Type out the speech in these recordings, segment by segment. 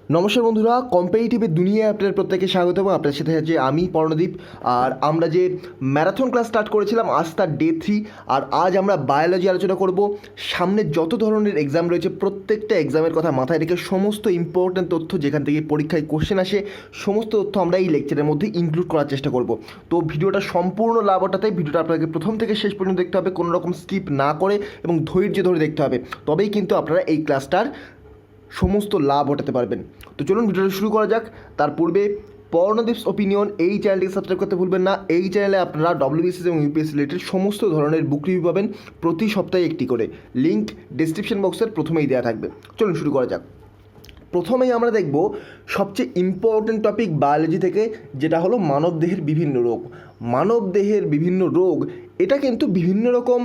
নমস্কার বন্ধুরা, কম্পিটিটিভের দুনিয়ায় আপনাদের প্রত্যেকে স্বাগত এবং আপনার সাথে আছে আমি পর্ণদীপ। আর আমরা যে ম্যারাথন ক্লাস স্টার্ট করেছিলাম, আজ তার ডে 3। আর আজ আমরা বায়োলজি আলোচনা করব। সামনে যত ধরনের এক্সাম রয়েছে প্রত্যেকটা এক্সামের কথা মাথায় রেখে সমস্ত ইম্পর্ট্যান্ট তথ্য যেখান থেকে পরীক্ষায় কোশ্চেন আসে সমস্ত তথ্য আমরা এই লেকচারের মধ্যে ইনক্লুড করার চেষ্টা করব। তো ভিডিওটা সম্পূর্ণ লাভ ওঠাতে ভিডিওটা আপনাকে প্রথম থেকে শেষ পর্যন্ত দেখতে হবে, কোনো রকম স্কিপ না করে এবং ধৈর্য ধরে দেখতে হবে, তবেই কিন্তু আপনারা এই ক্লাসটার সমস্ত লাভ ওঠাতে পারবেন। তো চলুন ভিডিওটা শুরু করা যাক। তার পূর্বে পর্ণদীপস ওপিনিয়ন এই চ্যানেলটিকে সাবস্ক্রাইব করতে ভুলবেন না। এই চ্যানেলে আপনারা ডব্লিউবিসিএস এবং ইউপিএসসি রিলেটেড সমস্ত ধরনের বুক রিভিউ পাবেন প্রতি সপ্তাহে একটি করে। লিঙ্ক ডিসক্রিপশন বক্সের প্রথমেই দেওয়া থাকবে। চলুন শুরু করা যাক। প্রথমেই আমরা দেখব সবচেয়ে ইম্পর্ট্যান্ট টপিক বায়োলজি থেকে, যেটা হলো মানবদেহের বিভিন্ন রোগ। মানবদেহের বিভিন্ন রোগ এটা কিন্তু বিভিন্ন রকম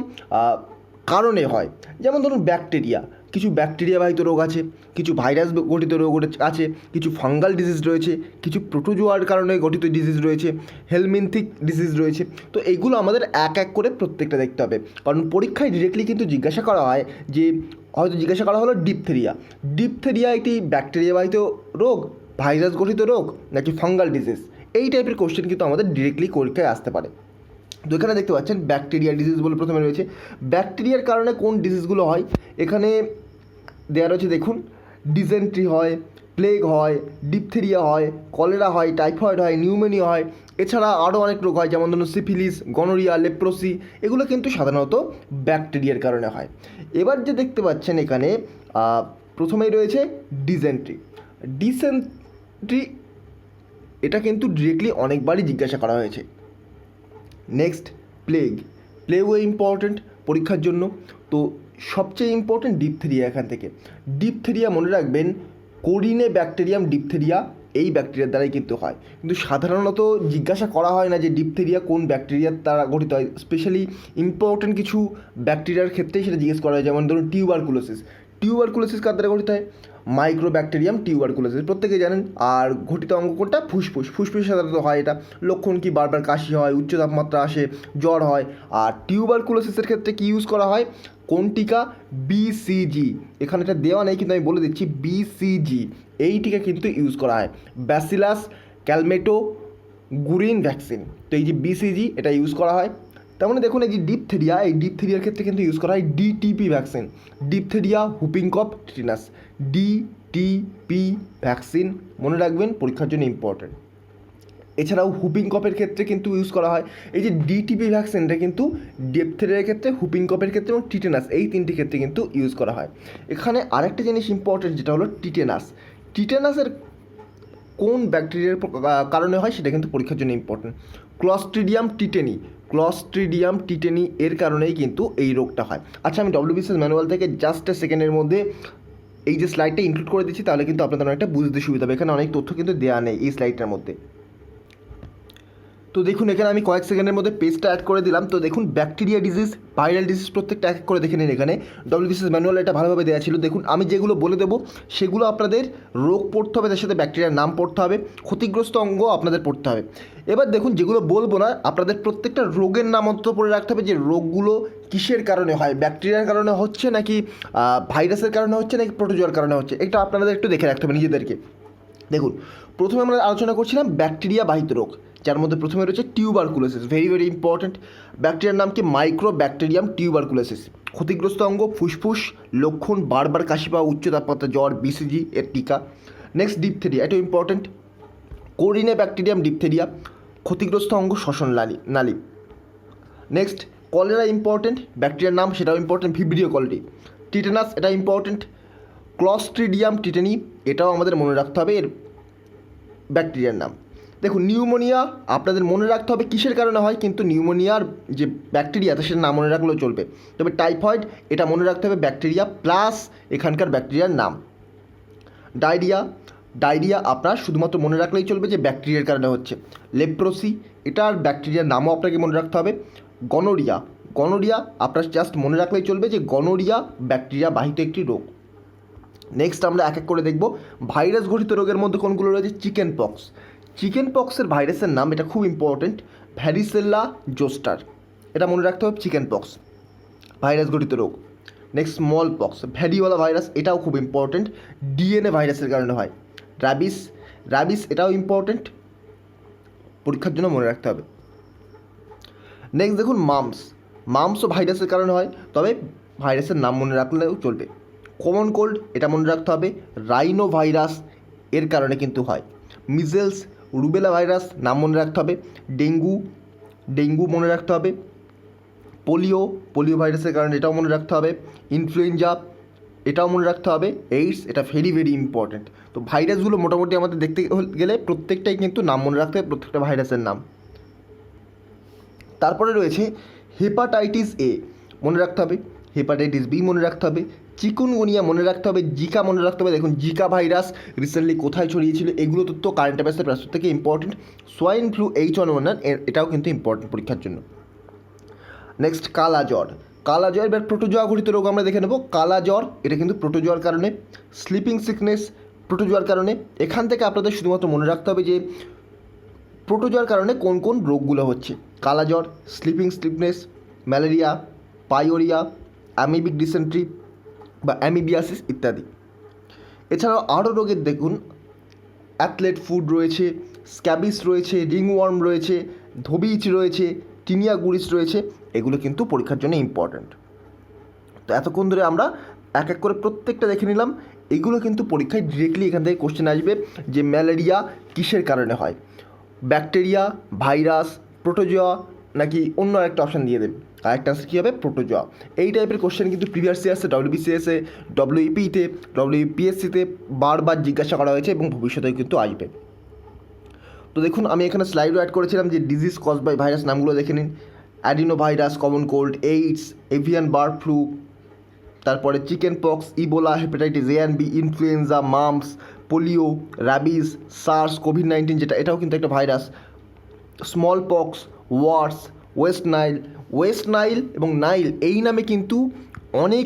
কারণে হয়। যেমন ধরুন ব্যাকটেরিয়া, কিছু ব্যাকটেরিয়াবাহিত রোগ আছে, কিছু ভাইরাস গঠিত রোগ আছে, কিছু ফাঙ্গাল ডিজিজ রয়েছে, কিছু প্রোটোজোয়ার কারণে গঠিত ডিজিজ রয়েছে, হেলমিনথিক ডিজিজ রয়েছে। তো এইগুলো আমাদের এক এক করে প্রত্যেকটা দেখতে হবে, কারণ পরীক্ষায় ডিরেক্টলি কিন্তু জিজ্ঞাসা করা হয় যে, হয়তো জিজ্ঞাসা করা হলো ডিপথেরিয়া একটি ব্যাকটেরিয়াবাহিত রোগ, ভাইরাস গঠিত রোগ নাকি ফাঙ্গাল ডিজিজ। এই টাইপের কোশ্চেন কিন্তু আমাদের ডিরেক্টলি পরীক্ষায় আসতে পারে। তো এখানে দেখতে পাচ্ছেন ব্যাকটেরিয়া ডিজিজ বলে প্রথমে রয়েছে। ব্যাকটেরিয়ার কারণে কোন ডিজিজগুলো হয় এখানে দেওয়া রয়েছে, দেখুন। ডিসেন্ট্রি হয়, প্লেগ হয়, ডিপথেরিয়া হয়, কলেরা হয়, টাইফয়েড হয়, নিউমোনিয়া হয়। এছাড়া আরও অনেক রোগ হয়, যেমন ধরুন সিফিলিস, গনোরিয়া, লেপ্রোসি। এগুলো কিন্তু সাধারণত ব্যাকটেরিয়ার কারণে হয়। এবার যে দেখতে পাচ্ছেন এখানে প্রথমেই রয়েছে ডিসেন্ট্রি। এটা কিন্তু ডিরেক্টলি অনেকবারই জিজ্ঞাসা করা হয়েছে। নেক্সট প্লেগও ইম্পর্ট্যান্ট পরীক্ষার জন্য। তো সবচেয়ে ইম্পর্ট্যান্ট ডিপথেরিয়া। এখান থেকে ডিপথেরিয়া মনে রাখবেন, কোরিনে ব্যাকটেরিয়াম ডিপথেরিয়া এই ব্যাকটেরিয়ার দ্বারাই কিন্তু হয়, কিন্তু সাধারণত জিজ্ঞাসা করা হয় না যে ডিপথেরিয়া কোন ব্যাকটেরিয়ার দ্বারা গঠিত হয়। স্পেশালি ইম্পর্ট্যান্ট কিছু ব্যাকটেরিয়ার ক্ষেত্রেই সেটা জিজ্ঞেস করা হয়, যেমন ধরুন টিউবারকুলোসিস কার দ্বারা গঠিত হয়? মাইক্রোব্যাকটেরিয়াম টিউবারকুলোসিস, প্রত্যেকেই জানেন। আর ঘটিত অঙ্গ কোনটা? ফুসফুস সাধারণত হয়। এটা লক্ষণ কি? বারবার কাশি হয়, উচ্চ তাপমাত্রা আসে, জ্বর হয়। আর টিউবারকুলোসিসের ক্ষেত্রে কি ইউজ করা হয়? কোন টিকা? বিসিজি। এখানে এটা দেওয়া নেই কিন্তু আমি বলে দিচ্ছি, বিসিজি এই টিকা কিন্তু ইউজ করা হয়, ব্যাসিলাস ক্যালমেটো গুরিন ভ্যাকসিন। তো এই যে বিসিজি এটা ইউজ করা হয়। তার মানে দেখুন, এই যে ডিপথেরিয়ার ক্ষেত্রে কিন্তু ইউজ করা হয় ডিটিপি ভ্যাকসিন, ডিপথেরিয়া হুপিং কফ টিটানাস। ডিটিপি ভ্যাকসিন মনে রাখবেন, পরীক্ষার জন্য ইম্পর্ট্যান্ট। এছাড়াও হুপিং কফের ক্ষেত্রে কিন্তু ইউজ করা হয় এই যে ডিটিপি ভ্যাকসিনটা, কিন্তু ডিপথেরিয়ার ক্ষেত্রে, হুপিং কফের ক্ষেত্রে এবং টিটেনাস এই তিনটি ক্ষেত্রে কিন্তু ইউজ করা হয়। এখানে আরেকটা জিনিস ইম্পর্ট্যান্ট, যেটা হলো টিটেনাসের কোন ব্যাকটেরিয়ার কারণে হয় সেটা কিন্তু পরীক্ষার জন্য ইম্পর্ট্যান্ট। ক্লস্ট্রিডিয়াম টিটেনি এর কারণেই কিন্তু এই রোগটা হয়। আচ্ছা, আমি ডব্লিউবিসিএস ম্যানুয়াল থেকে জাস্ট সেকেন্ডের মধ্যে এই যে স্লাইডটা ইনক্লুড করে দিচ্ছি, তাহলে কিন্তু আপনাদের অনেকটা বুঝতে সুবিধা হবে। এখানে অনেক তথ্য কিন্তু দেওয়া নেই এই স্লাইডটার মধ্যে। তো দেখুন, এখানে আমি কয়েক সেকেন্ডের মধ্যে পেজটা অ্যাড করে দিলাম। তো দেখুন, ব্যাকটেরিয়া ডিজিজ, ভাইরাল ডিজিজ প্রত্যেকটা এক এক করে দেখে নিন। এখানে ডব্লিউবিসিএস ম্যানুয়াল এটা ভালোভাবে দেওয়া ছিল। দেখুন, আমি যেগুলো বলে দেবো সেগুলো আপনাদের রোগ পড়তে হবে, তার সাথে ব্যাকটেরিয়ার নাম পড়তে হবে, ক্ষতিগ্রস্ত অঙ্গ আপনাদের পড়তে হবে। এবার দেখুন, যেগুলো বলবো না আপনাদের প্রত্যেকটা রোগের নাম অন্তত পড়ে রাখতে হবে, যে রোগগুলো কিসের কারণে হয়, ব্যাকটেরিয়ার কারণে হচ্ছে নাকি ভাইরাসের কারণে হচ্ছে নাকি প্রোটোজোয়ার কারণে হচ্ছে, এটা আপনাদের একটু দেখে রাখতে হবে নিজেদেরকে। দেখুন, প্রথমে আমরা আলোচনা করছিলাম ব্যাকটেরিয়া বাহিত রোগ, যার মধ্যে প্রথমে রয়েছে টিউবারকুলোসিস, ভেরি ইম্পর্ট্যান্ট। ব্যাকটেরিয়ার নাম কি? Mycobacterium tuberculosis. ক্ষতিগ্রস্ত অঙ্গ ফুসফুস, লক্ষণ বারবার কাশি পাওয়া, উচ্চ তাপমাত্রা, জ্বর, বিসিজি এর টিকা। নেক্সট ডিপথেরিয়া, এটা ইম্পর্ট্যান্ট। কোরিনে ব্যাকটেরিয়াম ডিপথেরিয়া, ক্ষতিগ্রস্ত অঙ্গ শ্বসন নালী। নেক্সট কলেরা ইম্পর্ট্যান্ট, ব্যাকটেরিয়ার নাম সেটাও ইম্পর্ট্যান্ট, ভিব্রিও কলেরি। টিটেনাস এটা ইম্পর্ট্যান্ট। ক্লস্ট্রিডিয়াম টিটেনি এটাও আমাদের মনে রাখতে হবে, এর ব্যাকটেরিয়ার নাম। দেখুন, নিউমোনিয়া আপনাদের মনে রাখতে হবে কিসের কারণে হয়, কিন্তু নিউমোনিয়ার যে ব্যাকটেরিয়া সেটা না মনে রাখলেও চলবে। তবে টাইফয়েড এটা মনে রাখতে হবে, ব্যাকটেরিয়া প্লাস এখানকার ব্যাকটেরিয়ার নাম। ডায়রিয়া আপনার শুধুমাত্র মনে রাখলেই চলবে যে ব্যাকটেরিয়ার কারণে হচ্ছে। লেপ্রোসি এটার ব্যাকটেরিয়ার নামও আপনাকে মনে রাখতে হবে। গনোরিয়া আপনার জাস্ট মনে রাখলেই চলবে যে গনোরিয়া ব্যাকটেরিয়া বাহিত একটি রোগ। নেক্সট আমরা এক এক করে দেখব ভাইরাস গঠিত রোগের মধ্যে কোনগুলো রয়েছে। চিকেন পক্সের ভাইরাসের নাম, এটা খুব ইম্পর্টেন্ট, ভ্যারিসেল্লা জোস্টার। এটা মনে রাখতে হবে, চিকেন পক্স ভাইরাস গঠিত রোগ। Next small pox, variola virus, এটাও খুব ইম্পর্টেন্ট, ডিএনএ ভাইরাসের কারণে হয়। র্যাবিস, র্যাবিস এটাও ইম্পর্টেন্ট, পরীক্ষার জন্য মনে রাখতে হবে। নেক্সট দেখুন মাম্পস, মাম্পসও ভাইরাসের কারণে হয়, তবে ভাইরাসের নাম মনে রাখলেও চলবে। কমন কোল্ড এটা মনে রাখতে হবে, রাইনো ভাইরাস এর কারণে কিন্তু হয়। মিজেলস, রুবেলা ভাইরাস নাম মনে রাখতে হবে। ডেঙ্গু, ডেঙ্গু মনে রাখতে হবে। পোলিও, পোলিও ভাইরাসের কারণে এটাও মনে রাখতে হবে। ইনফ্লুয়েঞ্জা এটাও মনে রাখতে হবে। এইডস এটা ভেরি ভেরি ইম্পর্ট্যান্ট। তো ভাইরাসগুলো মোটামুটি আমাদের দেখতে গেলে প্রত্যেকটাই কিন্তু নাম মনে রাখতে হবে, প্রত্যেকটা ভাইরাসের নাম। তারপরে রয়েছে হেপাটাইটিস এ মনে রাখতে হবে, হেপাটাইটিস বি মনে রাখতে হবে, চিকুনগুনিয়া মনে রাখতে হবে, জিকা মনে রাখতে হবে। দেখুন জিকা ভাইরাস রিসেন্টলি কোথায় ছড়িয়েছিল, এগুলো তো কারেন্ট অ্যাফেয়ার্সের প্রশ্ন থেকে ইম্পর্টেন্ট। সোয়াইন ফ্লু H1N1 এটাও কিন্তু ইম্পর্টেন্ট পরীক্ষার জন্য। নেক্সট কালা জ্বর, কালা জ্বর এবার প্রোটোজোয়া ঘটিত রোগ আমরা দেখে নেব। কালা জ্বর এটা কিন্তু প্রোটোজোয়ার কারণে। স্লিপিং সিকনেস প্রোটোজোয়ার কারণে। এখান থেকে আপনাদের শুধুমাত্র মনে রাখতে হবে যে প্রোটোজোয়ার কারণে কোন কোন রোগগুলো হচ্ছে। কালা জ্বর, sleeping sickness, malaria, pyorrhoea, amoebic dysentery বা অ্যামিবিয়াসিস ইত্যাদি। এছাড়াও আরও রোগের দেখুন অ্যাথলেট ফুড রয়েছে, স্ক্যাবিস রয়েছে, রিংওয়ার্ম রয়েছে, ধবিচ রয়েছে, টিনিয়া গুরিস রয়েছে, এগুলো কিন্তু পরীক্ষার জন্য ইম্পর্ট্যান্ট। তো এতক্ষণ ধরে আমরা এক এক করে প্রত্যেকটা দেখে নিলাম। এগুলো কিন্তু পরীক্ষায় ডিরেক্টলি এখান থেকে কোশ্চেন আসবে যে ম্যালেরিয়া কিসের কারণে হয়, ব্যাকটেরিয়া, ভাইরাস, প্রোটোজোয়া নাকি অন্য একটা অপশান দিয়ে দেবে। আরেকটা আনসার কী হবে, প্রোটোজোয়া। এই টাইপের কোশ্চেন কিন্তু প্রিভিয়াস ইয়ার্সে WBCS-এ, WEP-তে, WPSC-তে বারবার জিজ্ঞাসা করা হয়েছে এবং ভবিষ্যতেও কিন্তু আসবে। তো দেখুন আমি এখানে স্লাইডও অ্যাড করেছিলাম যে ডিজিজ কজ বাই ভাইরাস নামগুলো দেখে নিন। Adenovirus, common cold, AIDS, avian bird flu, তারপরে chicken pox, Ebola, hepatitis A and B, influenza, mumps, polio, rabies, SARS, কোভিড-19 যেটা এটাও কিন্তু একটা ভাইরাস, স্মল পক্স, ওয়ার্স, ওয়েস্ট নাইল। ওয়েস্ট নাইল এবং নাইল এই নামে কিন্তু অনেক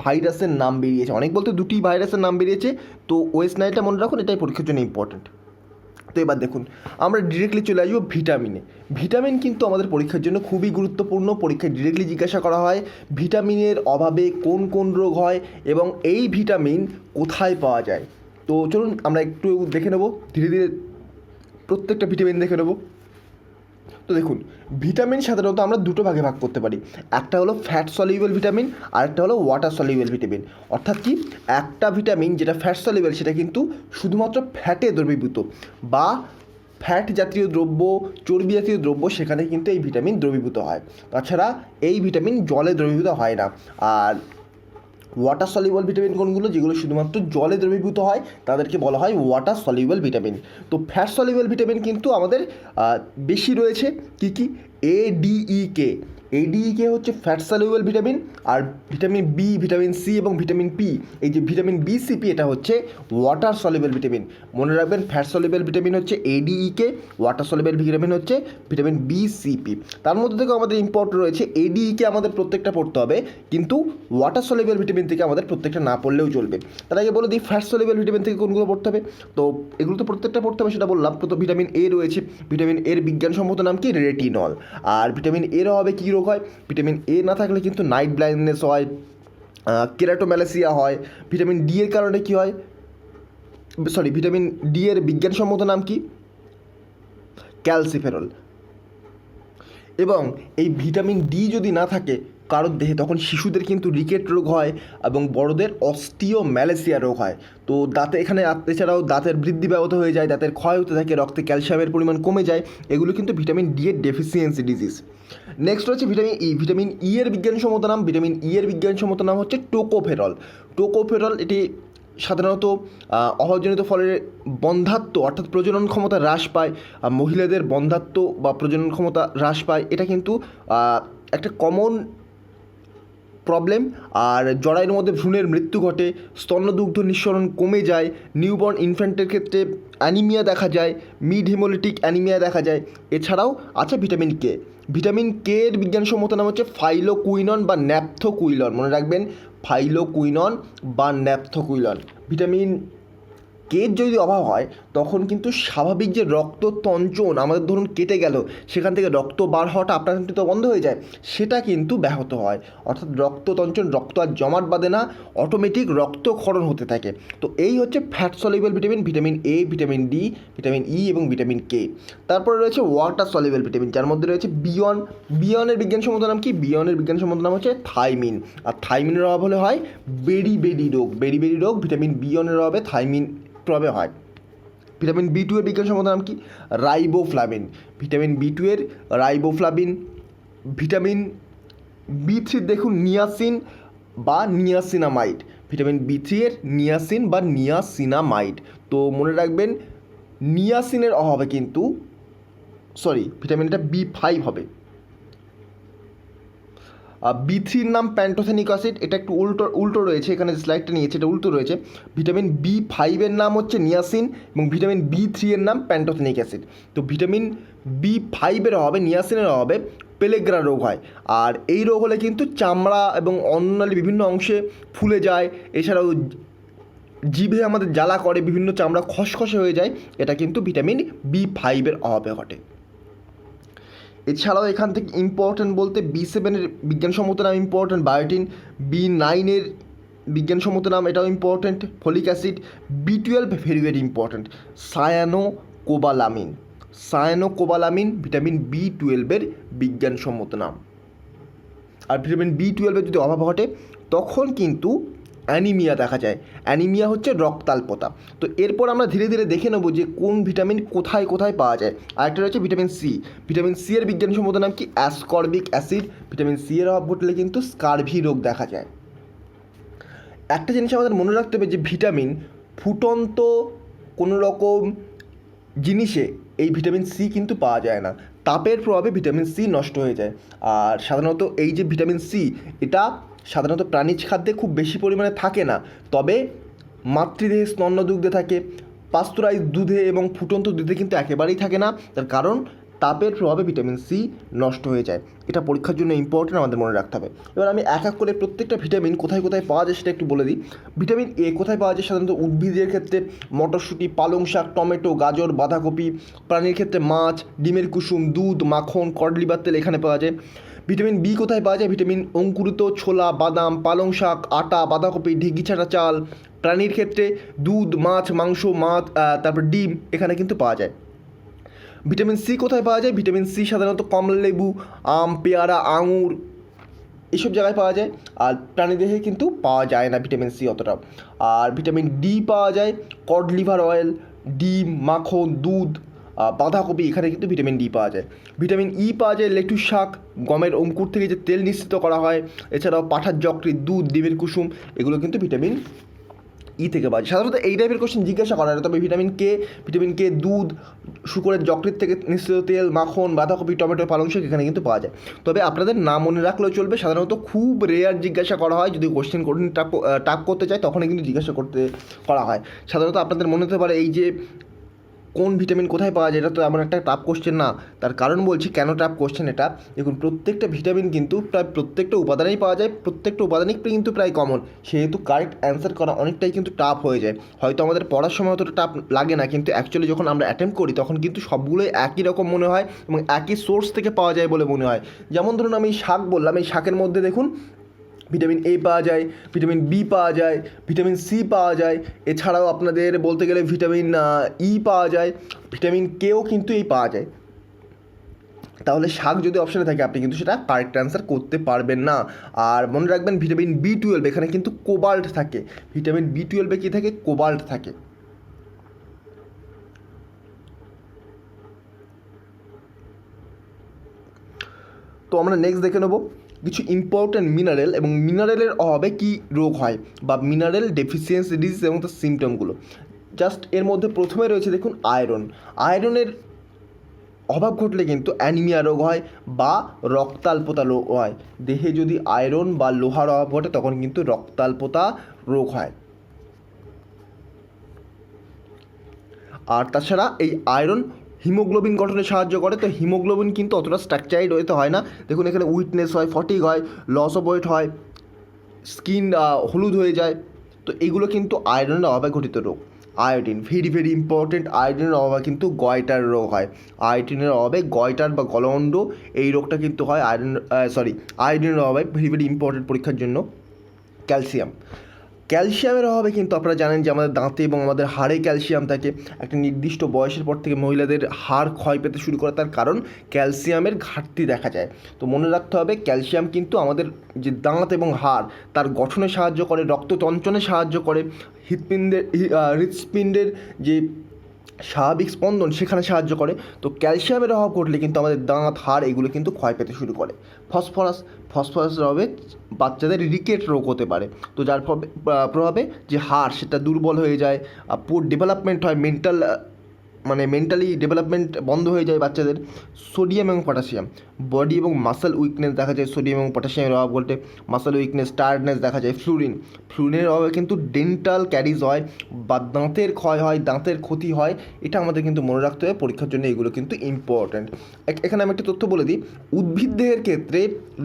ভাইরাসের নাম বেরিয়েছে, অনেক বলতে দুটি ভাইরাসের নাম বেরিয়েছে। তো ওয়েস্ট নাইলটা মনে রাখুন, এটাই পরীক্ষার জন্য ইম্পর্টেন্ট। তো এবার দেখুন আমরা ডিরেক্টলি চলে আসবো ভিটামিনে। ভিটামিন কিন্তু আমাদের পরীক্ষার জন্য খুবই গুরুত্বপূর্ণ, পরীক্ষায় ডিরেক্টলি জিজ্ঞাসা করা হয় ভিটামিনের অভাবে কোন কোন রোগ হয় এবং এই ভিটামিন কোথায় পাওয়া যায়। তো চলুন আমরা একটু দেখে নেব, ধীরে ধীরে প্রত্যেকটা ভিটামিন দেখে নেব। তো দেখুন ভিটামিন সাধারণত আমরা দুটো ভাগে ভাগ করতে পারি, একটা হলো ফ্যাট সলিউবল ভিটামিন আর একটা হলো ওয়াটার সলিউবল ভিটামিন। অর্থাৎ কি, একটা ভিটামিন যেটা ফ্যাট সলিউবল সেটা কিন্তু শুধুমাত্র ফ্যাটে দ্রবীভূত বা ফ্যাট জাতীয় দ্রব্য, চর্বি জাতীয় দ্রব্য সেখানে কিন্তু এই ভিটামিন দ্রবীভূত হয়, তাছাড়া এই ভিটামিন জলে দ্রবীভূত হয় না। আর ওয়াটার সলিউবল ভিটামিন কোনগুলো, যেগুলো শুধুমাত্র জলে দ্রবীভূত হয় তাদেরকে বলা হয় ওয়াটার সলিউবল ভিটামিন। তো ফ্যাট সলিউবল ভিটামিন কিন্তু আমাদের বেশি রয়েছে কী কী, ADEK, ADEK হচ্ছে ফ্যাট সলিউবল ভিটামিন। আর ভিটামিন বি, ভিটামিন সি এবং ভিটামিন পি, এই যে ভিটামিন BCP এটা হচ্ছে ওয়াটার সলিউবল ভিটামিন। মনে রাখবেন ফ্যাট সলিউবল ভিটামিন হচ্ছে ADEK, ওয়াটার সলিউবল ভিটামিন হচ্ছে ভিটামিন BCP। তার মধ্যে থেকে আমাদের ইম্পর্টেন্ট রয়েছে ADEK আমাদের প্রত্যেকটা পড়তে হবে, কিন্তু ওয়াটার সলিউবল ভিটামিন থেকে আমাদের প্রত্যেকটা না পড়লেও চলবে। তার আগে বলে দিই ফ্যাট সলিউবল ভিটামিন থেকে কোনগুলো পড়তে হবে। তো এগুলো তো প্রত্যেকটা পড়তে হবে সেটা বললাম। তো ভিটামিন A রয়েছে, ভিটামিন এর বিজ্ঞানসম্মত নাম কি, রেটিনল। আর ভিটামিন এর হবে কী রোগ হয়, ভিটামিন A না থাকলে কিন্তু নাইট ব্লাইন্ডনেস হয়, কেরাটোম্যালাসিয়া হয়। ভিটামিন ডি এর কারণে কী হয়, ভিটামিন ডি এর বিজ্ঞানসম্মত নাম কি, ক্যালসিফেরল। এবং এই ভিটামিন ডি যদি না থাকে কারোর দেহে তখন শিশুদের কিন্তু রিকেট রোগ হয় এবং বড়দের অস্টিওম্যালাসিয়া রোগ হয়। তো দাঁতে এখানে এছাড়াও দাঁতের বৃদ্ধি ব্যাহত হয়ে যায়, দাঁতের ক্ষয় হতে থাকে, রক্তে ক্যালসিয়ামের পরিমাণ কমে যায়, এগুলো কিন্তু ভিটামিন ডি এর ডেফিসিয়েন্সি ডিজিজ। নেক্সট হচ্ছে ভিটামিন ই। ভিটামিন ই এর বিজ্ঞানসম্মত নাম, ভিটামিন ই এর বিজ্ঞানসম্মত নাম হচ্ছে টোকোফেরল। টোকোফেরল এটি সাধারণত অভাবজনিত ফলে বন্ধ্যাত্ব অর্থাৎ প্রজনন ক্ষমতা হ্রাস পায়, মহিলাদের বন্ধ্যাত্ব বা প্রজনন ক্ষমতা হ্রাস পায়, এটা কিন্তু একটা কমন প্রবলেম। আর জরায়ুর মধ্যে ভ্রূণের মৃত্যু ঘটে, স্তন্যদুগ্ধ নিঃসরণ কমে যায়, নিউবর্ন ইনফ্যান্টের ক্ষেত্রে অ্যানিমিয়া দেখা যায়, মিড হেমোলিটিক অ্যানিমিয়া দেখা যায়। এছাড়াও আছে ভিটামিন কে। ভিটামিন কে এর বিজ্ঞানসম্মত নাম হচ্ছে ফাইলোকুইনন বা ন্যাপথোকুইলন। মনে রাখবেন ফাইলোকুইনন বা ন্যাপথোকুইলন। ভিটামিন কের যদি অভাব হয় তখন কিন্তু স্বাভাবিক যে রক্ত তঞ্চন আমাদের ধরুন কেটে গেল, সেখান থেকে রক্ত বার হওয়াটা আপনার কিন্তু বন্ধ হয়ে যায়, সেটা কিন্তু ব্যাহত হয়। অর্থাৎ রক্ত তঞ্চন, রক্ত আর জমাট বাঁধে না, অটোমেটিক রক্তক্ষরণ হতে থাকে। তো এই হচ্ছে fat soluble vitamin, vitamin A, vitamin D, vitamin E এবং ভিটামিন কে। তারপরে রয়েছে ওয়াটার সলিউবল ভিটামিন, যার মধ্যে রয়েছে বিয়ন। বিয়নের বিজ্ঞানসম্মত নাম কি? বিয়নের বিজ্ঞানসম্মত নাম হচ্ছে থাইমিন। আর থাইমিনের অভাব হলে হয় বেরি রোগ। বেরি রোগ ভিটামিন বিয়নের অভাবে থাইমিন প্রভাবে হয়। ভিটামিন বি টু এর বিজ্ঞানসম্মত নাম কি? রাইবোফ্লাভিন। ভিটামিন বি টু এর রাইবোফ্লাভিন। ভিটামিন বি থ্রি দেখুন নিয়াসিন বা নিয়াসিনামাইড। ভিটামিন বি থ্রি এর নিয়াসিন বা নিয়াসিনামাইড। তো মনে রাখবেন নিয়াসিনের অভাবে কিন্তু ভিটামিনটা বি ফাইভ হবে। বি থ্রির নাম প্যান্টোথেনিক অ্যাসিড, এটা একটু উল্টো রয়েছে, এখানে স্লাইডটা নিয়েছে এটা উল্টো রয়েছে। ভিটামিন বি ফাইভের নাম হচ্ছে নিয়াসিন এবং ভিটামিন বি থ্রি এর নাম প্যান্টোথেনিক অ্যাসিড। তো ভিটামিন বি ফাইভের অভাবে, নিয়াসিনের অভাবে পেলেগ্রা রোগ হয়। আর এই রোগ হলে কিন্তু চামড়া এবং অন্যান্য বিভিন্ন অংশে ফুলে যায়, এছাড়াও জিভে আমাদের জ্বালা করে, বিভিন্ন চামড়া খসখসে হয়ে যায়, এটা কিন্তু ভিটামিন বি ফাইভের অভাবে ঘটে। এছাড়াও এখান থেকে ইম্পর্ট্যান্ট বলতে বি সেভেনের বিজ্ঞানসম্মত নাম ইম্পর্ট্যান্ট বায়োটিন, বি নাইনের বিজ্ঞানসম্মত নাম এটাও important folic acid, B twelve very very important cyanocobalamin vitamin B টুয়েলভের বিজ্ঞানসম্মত নাম। আর ভিটামিন বি টুয়েলভের যদি অভাব ঘটে তখন কিন্তু অ্যানিমিয়া দেখা যায়। অ্যানিমিয়া হচ্ছে রক্তাল্পতা। তো এরপর আমরা ধীরে ধীরে দেখে নেব যে কোন ভিটামিন কোথায় কোথায় পাওয়া যায়। আরেকটা রয়েছে ভিটামিন সি। ভিটামিন সি এর বিজ্ঞানসম্মত নাম কি? Ascorbic acid. ভিটামিন সি এর অভাব ঘটলে কিন্তু স্কারভি রোগ দেখা যায়। একটা জিনিস আমাদের মনে রাখতে হবে যে ভিটামিন ফুটন্ত কোনো রকম জিনিসে এই ভিটামিন সি কিন্তু পাওয়া যায় না, তাপের প্রভাবে ভিটামিন সি নষ্ট হয়ে যায়। আর সাধারণত এই যে ভিটামিন সি, এটা সাধারণত প্রাণীজ খাদ্যে খুব বেশি পরিমাণে থাকে না, তবে মাতৃদেহে স্তন্যদুগ্ধে থাকে, পাস্তুরাইজ দুধে এবং ফুটন্ত দুধে কিন্তু একেবারেই থাকে না। তার কারণ তাপের প্রভাবে ভিটামিন সি নষ্ট হয়ে যায়। এটা পরীক্ষার জন্য ইম্পর্টেন্ট, আমাদের মনে রাখতে হবে। এবার আমি এক এক করে প্রত্যেকটা ভিটামিন কোথায় কোথায় পাওয়া যায় সেটা একটু বলে দিই। ভিটামিন এ কোথায় পাওয়া যায়? সাধারণত উদ্ভিদের ক্ষেত্রে মটরশুঁটি, পালং শাক, টমেটো, গাজর, বাঁধাকপি। প্রাণীর ক্ষেত্রে মাছ, ডিমের কুসুম, দুধ, মাখন, কড লিভার তেল এখানে পাওয়া যায়। ভিটামিন বি কোথায় পাওয়া যায়? ভিটামিন অঙ্কুরিত ছোলা, বাদাম, পালং শাক, আটা, বাঁধাকপি, ঢেঁকি ছাটা চাল। প্রাণীর ক্ষেত্রে দুধ, মাছ, মাংস, তারপর ডিম এখানে কিন্তু পাওয়া যায়। ভিটামিন সি কোথায় পাওয়া যায়? ভিটামিন সি সাধারণত কমলালেবু, আম, পেয়ারা, আঙুর এইসব জায়গায় পাওয়া যায়। আর প্রাণীদেহে কিন্তু পাওয়া যায় না ভিটামিন সি অতটা। আর ভিটামিন ডি পাওয়া যায় কড লিভার অয়েল, ডিম, মাখন, দুধ, বাঁধাকপি এখানে কিন্তু ভিটামিন ডি পাওয়া যায়। ভিটামিন ই পাওয়া যায় লেটুস শাক, গমের অঙ্কুর থেকে যে তেল নিঃসৃত করা হয়, এছাড়াও পাঠার যকৃৎ, দুধ, ডিমের কুসুম এগুলো কিন্তু ভিটামিন ই থেকে পাওয়া যায়। সাধারণত এই টাইপের কোশ্চেন জিজ্ঞাসা করা হয়, তবে ভিটামিন কে দুধ, শুকরের যকৃৎ থেকে নিঃসৃত তেল, মাখন, বাঁধাকপি, টমেটো, পালং শাক এখানে কিন্তু পাওয়া যায়। তবে আপনাদের নাম মনে রাখলেও চলবে, সাধারণত খুব রেয়ার জিজ্ঞাসা করা হয়, যদি কোশ্চেন কঠিন টাপ করতে চায় তখনই কিন্তু জিজ্ঞাসা করা হয়। সাধারণত আপনাদের মনে হতে পারে এই যে কোন ভিটামিন কোথায় পাওয়া যায়, এটা তো এমন একটা টাফ কোশ্চেন না। তার কারণ বলছি কেন টাফ কোশ্চেন এটা। দেখুন প্রত্যেকটা ভিটামিন কিন্তু প্রায় প্রত্যেকটা উপাদানেই পাওয়া যায়, প্রত্যেকটা উপাদানই কিন্তু প্রায় কমন, সেহেতু কারেক্ট অ্যান্সার করা অনেকটাই কিন্তু টাফ হয়ে যায়। হয়তো আমাদের পড়ার সময় অতটা টাফ লাগে না, কিন্তু অ্যাকচুয়ালি যখন আমরা অ্যাটেম্প করি তখন কিন্তু সবগুলোই একই রকম মনে হয় এবং একই সোর্স থেকে পাওয়া যায় বলে মনে হয়। যেমন ধরুন আমি শাক বললাম, এই শাকের মধ্যে দেখুন ভিটামিন এ পাওয়া যায়, ভিটামিন বি পাওয়া যায়, ভিটামিন সি পাওয়া যায়, এছাড়াও আপনাদের বলতে গেলে ভিটামিন ই পাওয়া যায়, ভিটামিন কেও কিন্তু এই পাওয়া যায়। তাহলে শাক যদি অপশানে থাকে আপনি কিন্তু সেটা কারেক্ট অ্যান্সার করতে পারবেন না। আর মনে রাখবেন ভিটামিন বি টুয়েলভ, এখানে কিন্তু কোবাল্ট থাকে। ভিটামিন বি টুয়েলভে কী থাকে? কোবাল্ট থাকে। তো আমরা নেক্সট দেখে নেব কিছু ইম্পর্ট্যান্ট মিনারেল এবং মিনারেলের অভাবে কী রোগ হয় বা মিনারেল ডেফিসিয়েন্সি ডিজিজ এবং তার সিমটমগুলো। জাস্ট এর মধ্যে প্রথমে রয়েছে দেখুন আয়রন। আয়রনের অভাব ঘটলে কিন্তু অ্যানিমিয়া রোগ হয় বা রক্তাল্পতা রোগ হয়। দেহে যদি আয়রন বা লোহার অভাব ঘটে তখন কিন্তু রক্তাল্পতা রোগ হয়। আর তাছাড়া এই আয়রন হিমোগ্লোবিন গঠনে সাহায্য করে। তো হিমোগ্লোবিন কিন্তু অতটা স্ট্রাকচারাইড হতে হয় না। দেখুন এখানে উইকনেস হয়, ফটিগ হয়, লস অফ ওয়েট হয়, স্কিন হলুদ হয়ে যায়। তো এইগুলো কিন্তু আয়রনের অভাবে ঘটিত রোগ। Iodine, very very important. আয়োডিনের অভাবে কিন্তু গয়টার রোগ হয়। আয়োডিনের অভাবে গয়টার বা গলগণ্ড এই রোগটা কিন্তু হয় আয়োডিনের অভাবে। ভেরি ভেরি ইম্পর্টেন্ট পরীক্ষার জন্য। ক্যালসিয়াম, ক্যালসিয়ামের অভাবে কিন্তু আপনারা জানেন যে আমাদের দাঁতে এবং আমাদের হাড়ে ক্যালসিয়াম থাকে। একটা নির্দিষ্ট বয়সের পর থেকে মহিলাদের হাড় ক্ষয় পেতে শুরু করে, তার কারণ ক্যালসিয়ামের ঘাটতি দেখা যায়। তো মনে রাখতে হবে ক্যালসিয়াম কিন্তু আমাদের যে দাঁত এবং হাড় তার গঠনে সাহায্য করে, রক্ত চঞ্চনে সাহায্য করে, হৃৎপিণ্ডের যে স্বাভাবিক স্পন্দন সেখানে সাহায্য করে। তো ক্যালসিয়ামের অভাব ঘটলে কিন্তু আমাদের দাঁত হাড় এগুলো কিন্তু ক্ষয় পেতে শুরু করে। ফসফরাসের অভাবে বাচ্চাদের রিকেট রোগ হতে পারে। তো যার প্রভাবে যে হাড় সেটা দুর্বল হয়ে যায়, পুর ডেভেলপমেন্ট হয়, মেন্টালি ডেভেলপমেন্ট বন্ধ হয়ে যায় বাচ্চাদের। সোডিয়াম এবং পটাশিয়াম, বডি এবং মাসেল উইকনেস দেখা যায় সোডিয়াম এবং পটাশিয়ামের অভাব ঘটে। মাসেল উইকনেস, টায়ার্ডনেস দেখা যায়। ফ্লুরিনের অভাবে কিন্তু ডেন্টাল ক্যারিজ হয় বা দাঁতের ক্ষয় হয়, দাঁতের ক্ষতি হয়। এটা আমাদের কিন্তু মনে রাখতে হবে পরীক্ষার জন্য, এগুলো কিন্তু ইম্পর্ট্যান্ট। এখানে আমি একটা তথ্য বলে দিই, উদ্ভিদ দেহের ক্ষেত্রে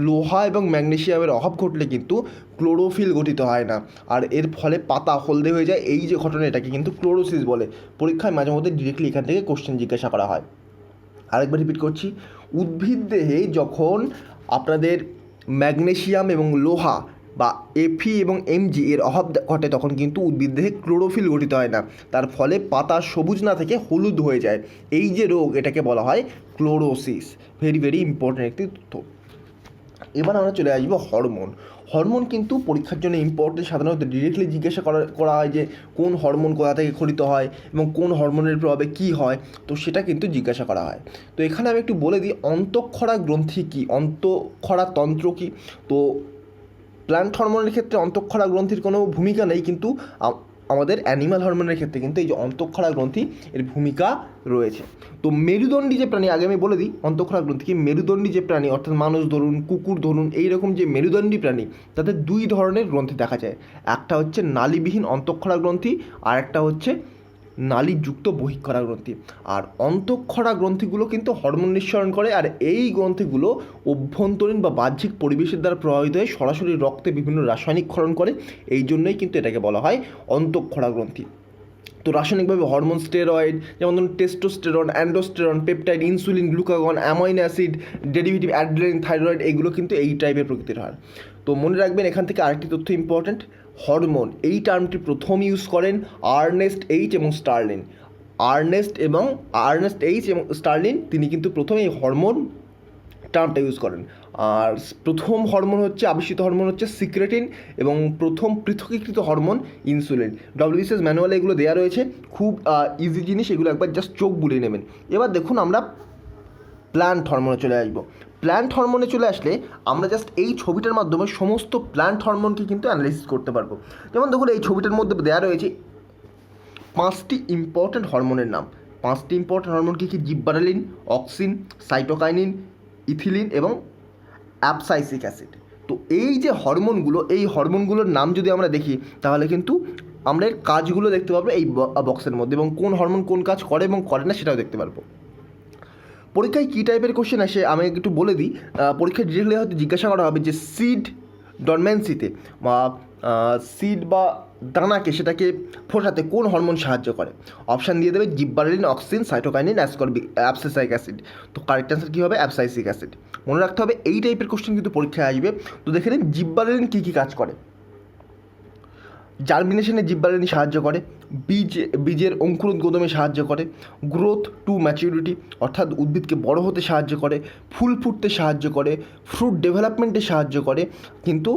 লোহা এবং ম্যাগনেসিয়ামের অভাব ঘটলে কিন্তু ক্লোরোফিল গঠিত হয় না, আর এর ফলে পাতা হলদে হয়ে যায়। এই যে ঘটনা এটাকে কিন্তু ক্লোরোসিস বলে। পরীক্ষায় মাঝে মধ্যে ডিরেক্টলি এখান থেকে কোশ্চেন জিজ্ঞাসা করা হয়। আরেকবার রিপিট করছি, উদ্ভিদ দেহে যখন আপনাদের ম্যাগনেসিয়াম এবং লোহা বা এফি এবং এমজি এর অভাব ঘটে তখন কিন্তু উদ্ভিদ দেহে ক্লোরোফিল গঠিত হয় না, তার ফলে পাতা সবুজ না থেকে হলুদ হয়ে যায়। এই যে রোগ এটাকে বলা হয় ক্লোরোসিস। ভেরি ভেরি ইম্পর্ট্যান্ট একটি তথ্য। এবার আমরা চলে আসবো হরমোন কিন্তু পরীক্ষার জন্য ইম্পর্টেন্ট। সাধারণত ডিরেক্টলি জিজ্ঞাসা করা হয় যে কোন হরমোন কোথা থেকে খরিত হয় এবং কোন হরমোনের প্রভাবে কী হয়, তো সেটা কিন্তু জিজ্ঞাসা করা হয়। তো এখানে আমি একটু বলে দিই অন্তঃক্ষরা গ্রন্থি কী, অন্তঃক্ষরা তন্ত্র কী। তো প্ল্যান্ট হরমোনের ক্ষেত্রে অন্তঃক্ষরা গ্রন্থির কোনো ভূমিকা নেই, কিন্তু আমাদের অ্যানিম্যাল হরমোনের ক্ষেত্রে কিন্তু এই যে অন্তঃক্ষরা গ্রন্থি এর ভূমিকা রয়েছে। তো মেরুদণ্ডী যে প্রাণী, আগে আমি বলে দিই অন্তঃক্ষরা গ্রন্থি কি। মেরুদণ্ডী যে প্রাণী, অর্থাৎ মানুষ ধরুন, কুকুর ধরুন, এইরকম যে মেরুদণ্ডী প্রাণী তাদের দুই ধরনের গ্রন্থি দেখা যায়। একটা হচ্ছে নালীবিহীন অন্তঃক্ষরা গ্রন্থি, আর একটা হচ্ছে নালীযুক্ত বহিঃক্ষরা গ্রন্থি। আর অন্তঃক্ষরা গ্রন্থিগুলো কিন্তু হরমোন নিঃসরণ করে, আর এই গ্রন্থিগুলো অভ্যন্তরীণ বা বাহ্যিক পরিবেশের দ্বারা প্রভাবিত হয়ে সরাসরি রক্তে বিভিন্ন রাসায়নিক ক্ষরণ করে। এই জন্যই কিন্তু এটাকে বলা হয় অন্তঃক্ষরা গ্রন্থি। তো রাসায়নিকভাবে হরমোন, স্টেরয়েড যেমন ধরুন testosterone, androsterone, peptide, insulin, glucagon, amino acid, derivative adrenaline, thyroid, এগুলো কিন্তু এই টাইপের প্রকৃতির হয়। তো মনে রাখবেন এখান থেকে আরেকটি তথ্য ইম্পর্ট্যান্ট, হরমোন এই টার্মটি প্রথম ইউজ করেন আর্নেস্ট এইচ এবং স্টার্লিন। আর্নেস্ট এইচ এবং স্টার্লিন তিনি কিন্তু প্রথম এই হরমোন টার্মটা ইউজ করেন। আর প্রথম হরমোন হচ্ছে আবিষ্কৃত হরমোন হচ্ছে সিক্রেটিন, এবং প্রথম পৃথকীকৃত হরমোন ইনসুলিন। ডব্লিউবিসিএস ম্যানুয়ালে এগুলো দেওয়া রয়েছে, খুব ইজি জিনিস, এগুলো একবার জাস্ট চোখ বুলিয়ে নেবেন। এবার দেখুন আমরা প্ল্যান্ট হরমোনে চলে আসবো। প্ল্যান্ট হরমোনে চলে আসলে আমরা জাস্ট এই ছবিটার মাধ্যমে সমস্ত প্ল্যান্ট হরমোনকে কিন্তু অ্যানালাইসিস করতে পারবো। যেমন দেখুন এই ছবিটার মধ্যে দেওয়া রয়েছে 5টি ইম্পর্ট্যান্ট হরমোনের নাম। 5টি ইম্পর্ট্যান্ট হরমোন কী কী? জিব্বারেলিন, অক্সিন, সাইটোকাইনিন, ইথিলিন এবং অ্যাবসাইসিক অ্যাসিড। তো এই যে হরমোনগুলো, এই হরমোনগুলোর নাম যদি আমরা দেখি তাহলে কিন্তু আমরা এর কাজগুলো দেখতে পারবো এই বক্সের মধ্যে, এবং কোন হরমোন কোন কাজ করে এবং করে না সেটাও দেখতে পারবো। পরীক্ষায় কী টাইপের কোশ্চেন আসে আমি একটু বলে দিই। পরীক্ষায় ডিরেক্টলি হয়তো জিজ্ঞাসা করা হবে যে সিড ডরম্যান্সিতে বা সিড বা দানাকে সেটাকে ফোটাতে কোন হরমোন সাহায্য করে। অপশান দিয়ে দেবে জিব্বারেলিন, অক্সিন, সাইটোকাইনিন, অ্যাবসাইসিক অ্যাসিড। তো কারেক্ট অ্যান্সার কী হবে? অ্যাবসাইসিক অ্যাসিড। মনে রাখতে হবে এই টাইপের কোশ্চেন কিন্তু পরীক্ষায় আসবে। তো দেখে নিন জিব্বারেলিন কী কী কাজ করে। জার্মিনেশনে জিব্বারেলিন সাহায্য করে, বীজের অঙ্কুরোদ্গমে সাহায্য করে, গ্রোথ টু ম্যাচিউরিটি অর্থাৎ উদ্ভিদকে বড় হতে সাহায্য করে, ফুল ফুটতে সাহায্য করে, ফ্রুট ডেভেলপমেন্টে সাহায্য করে। কিন্তু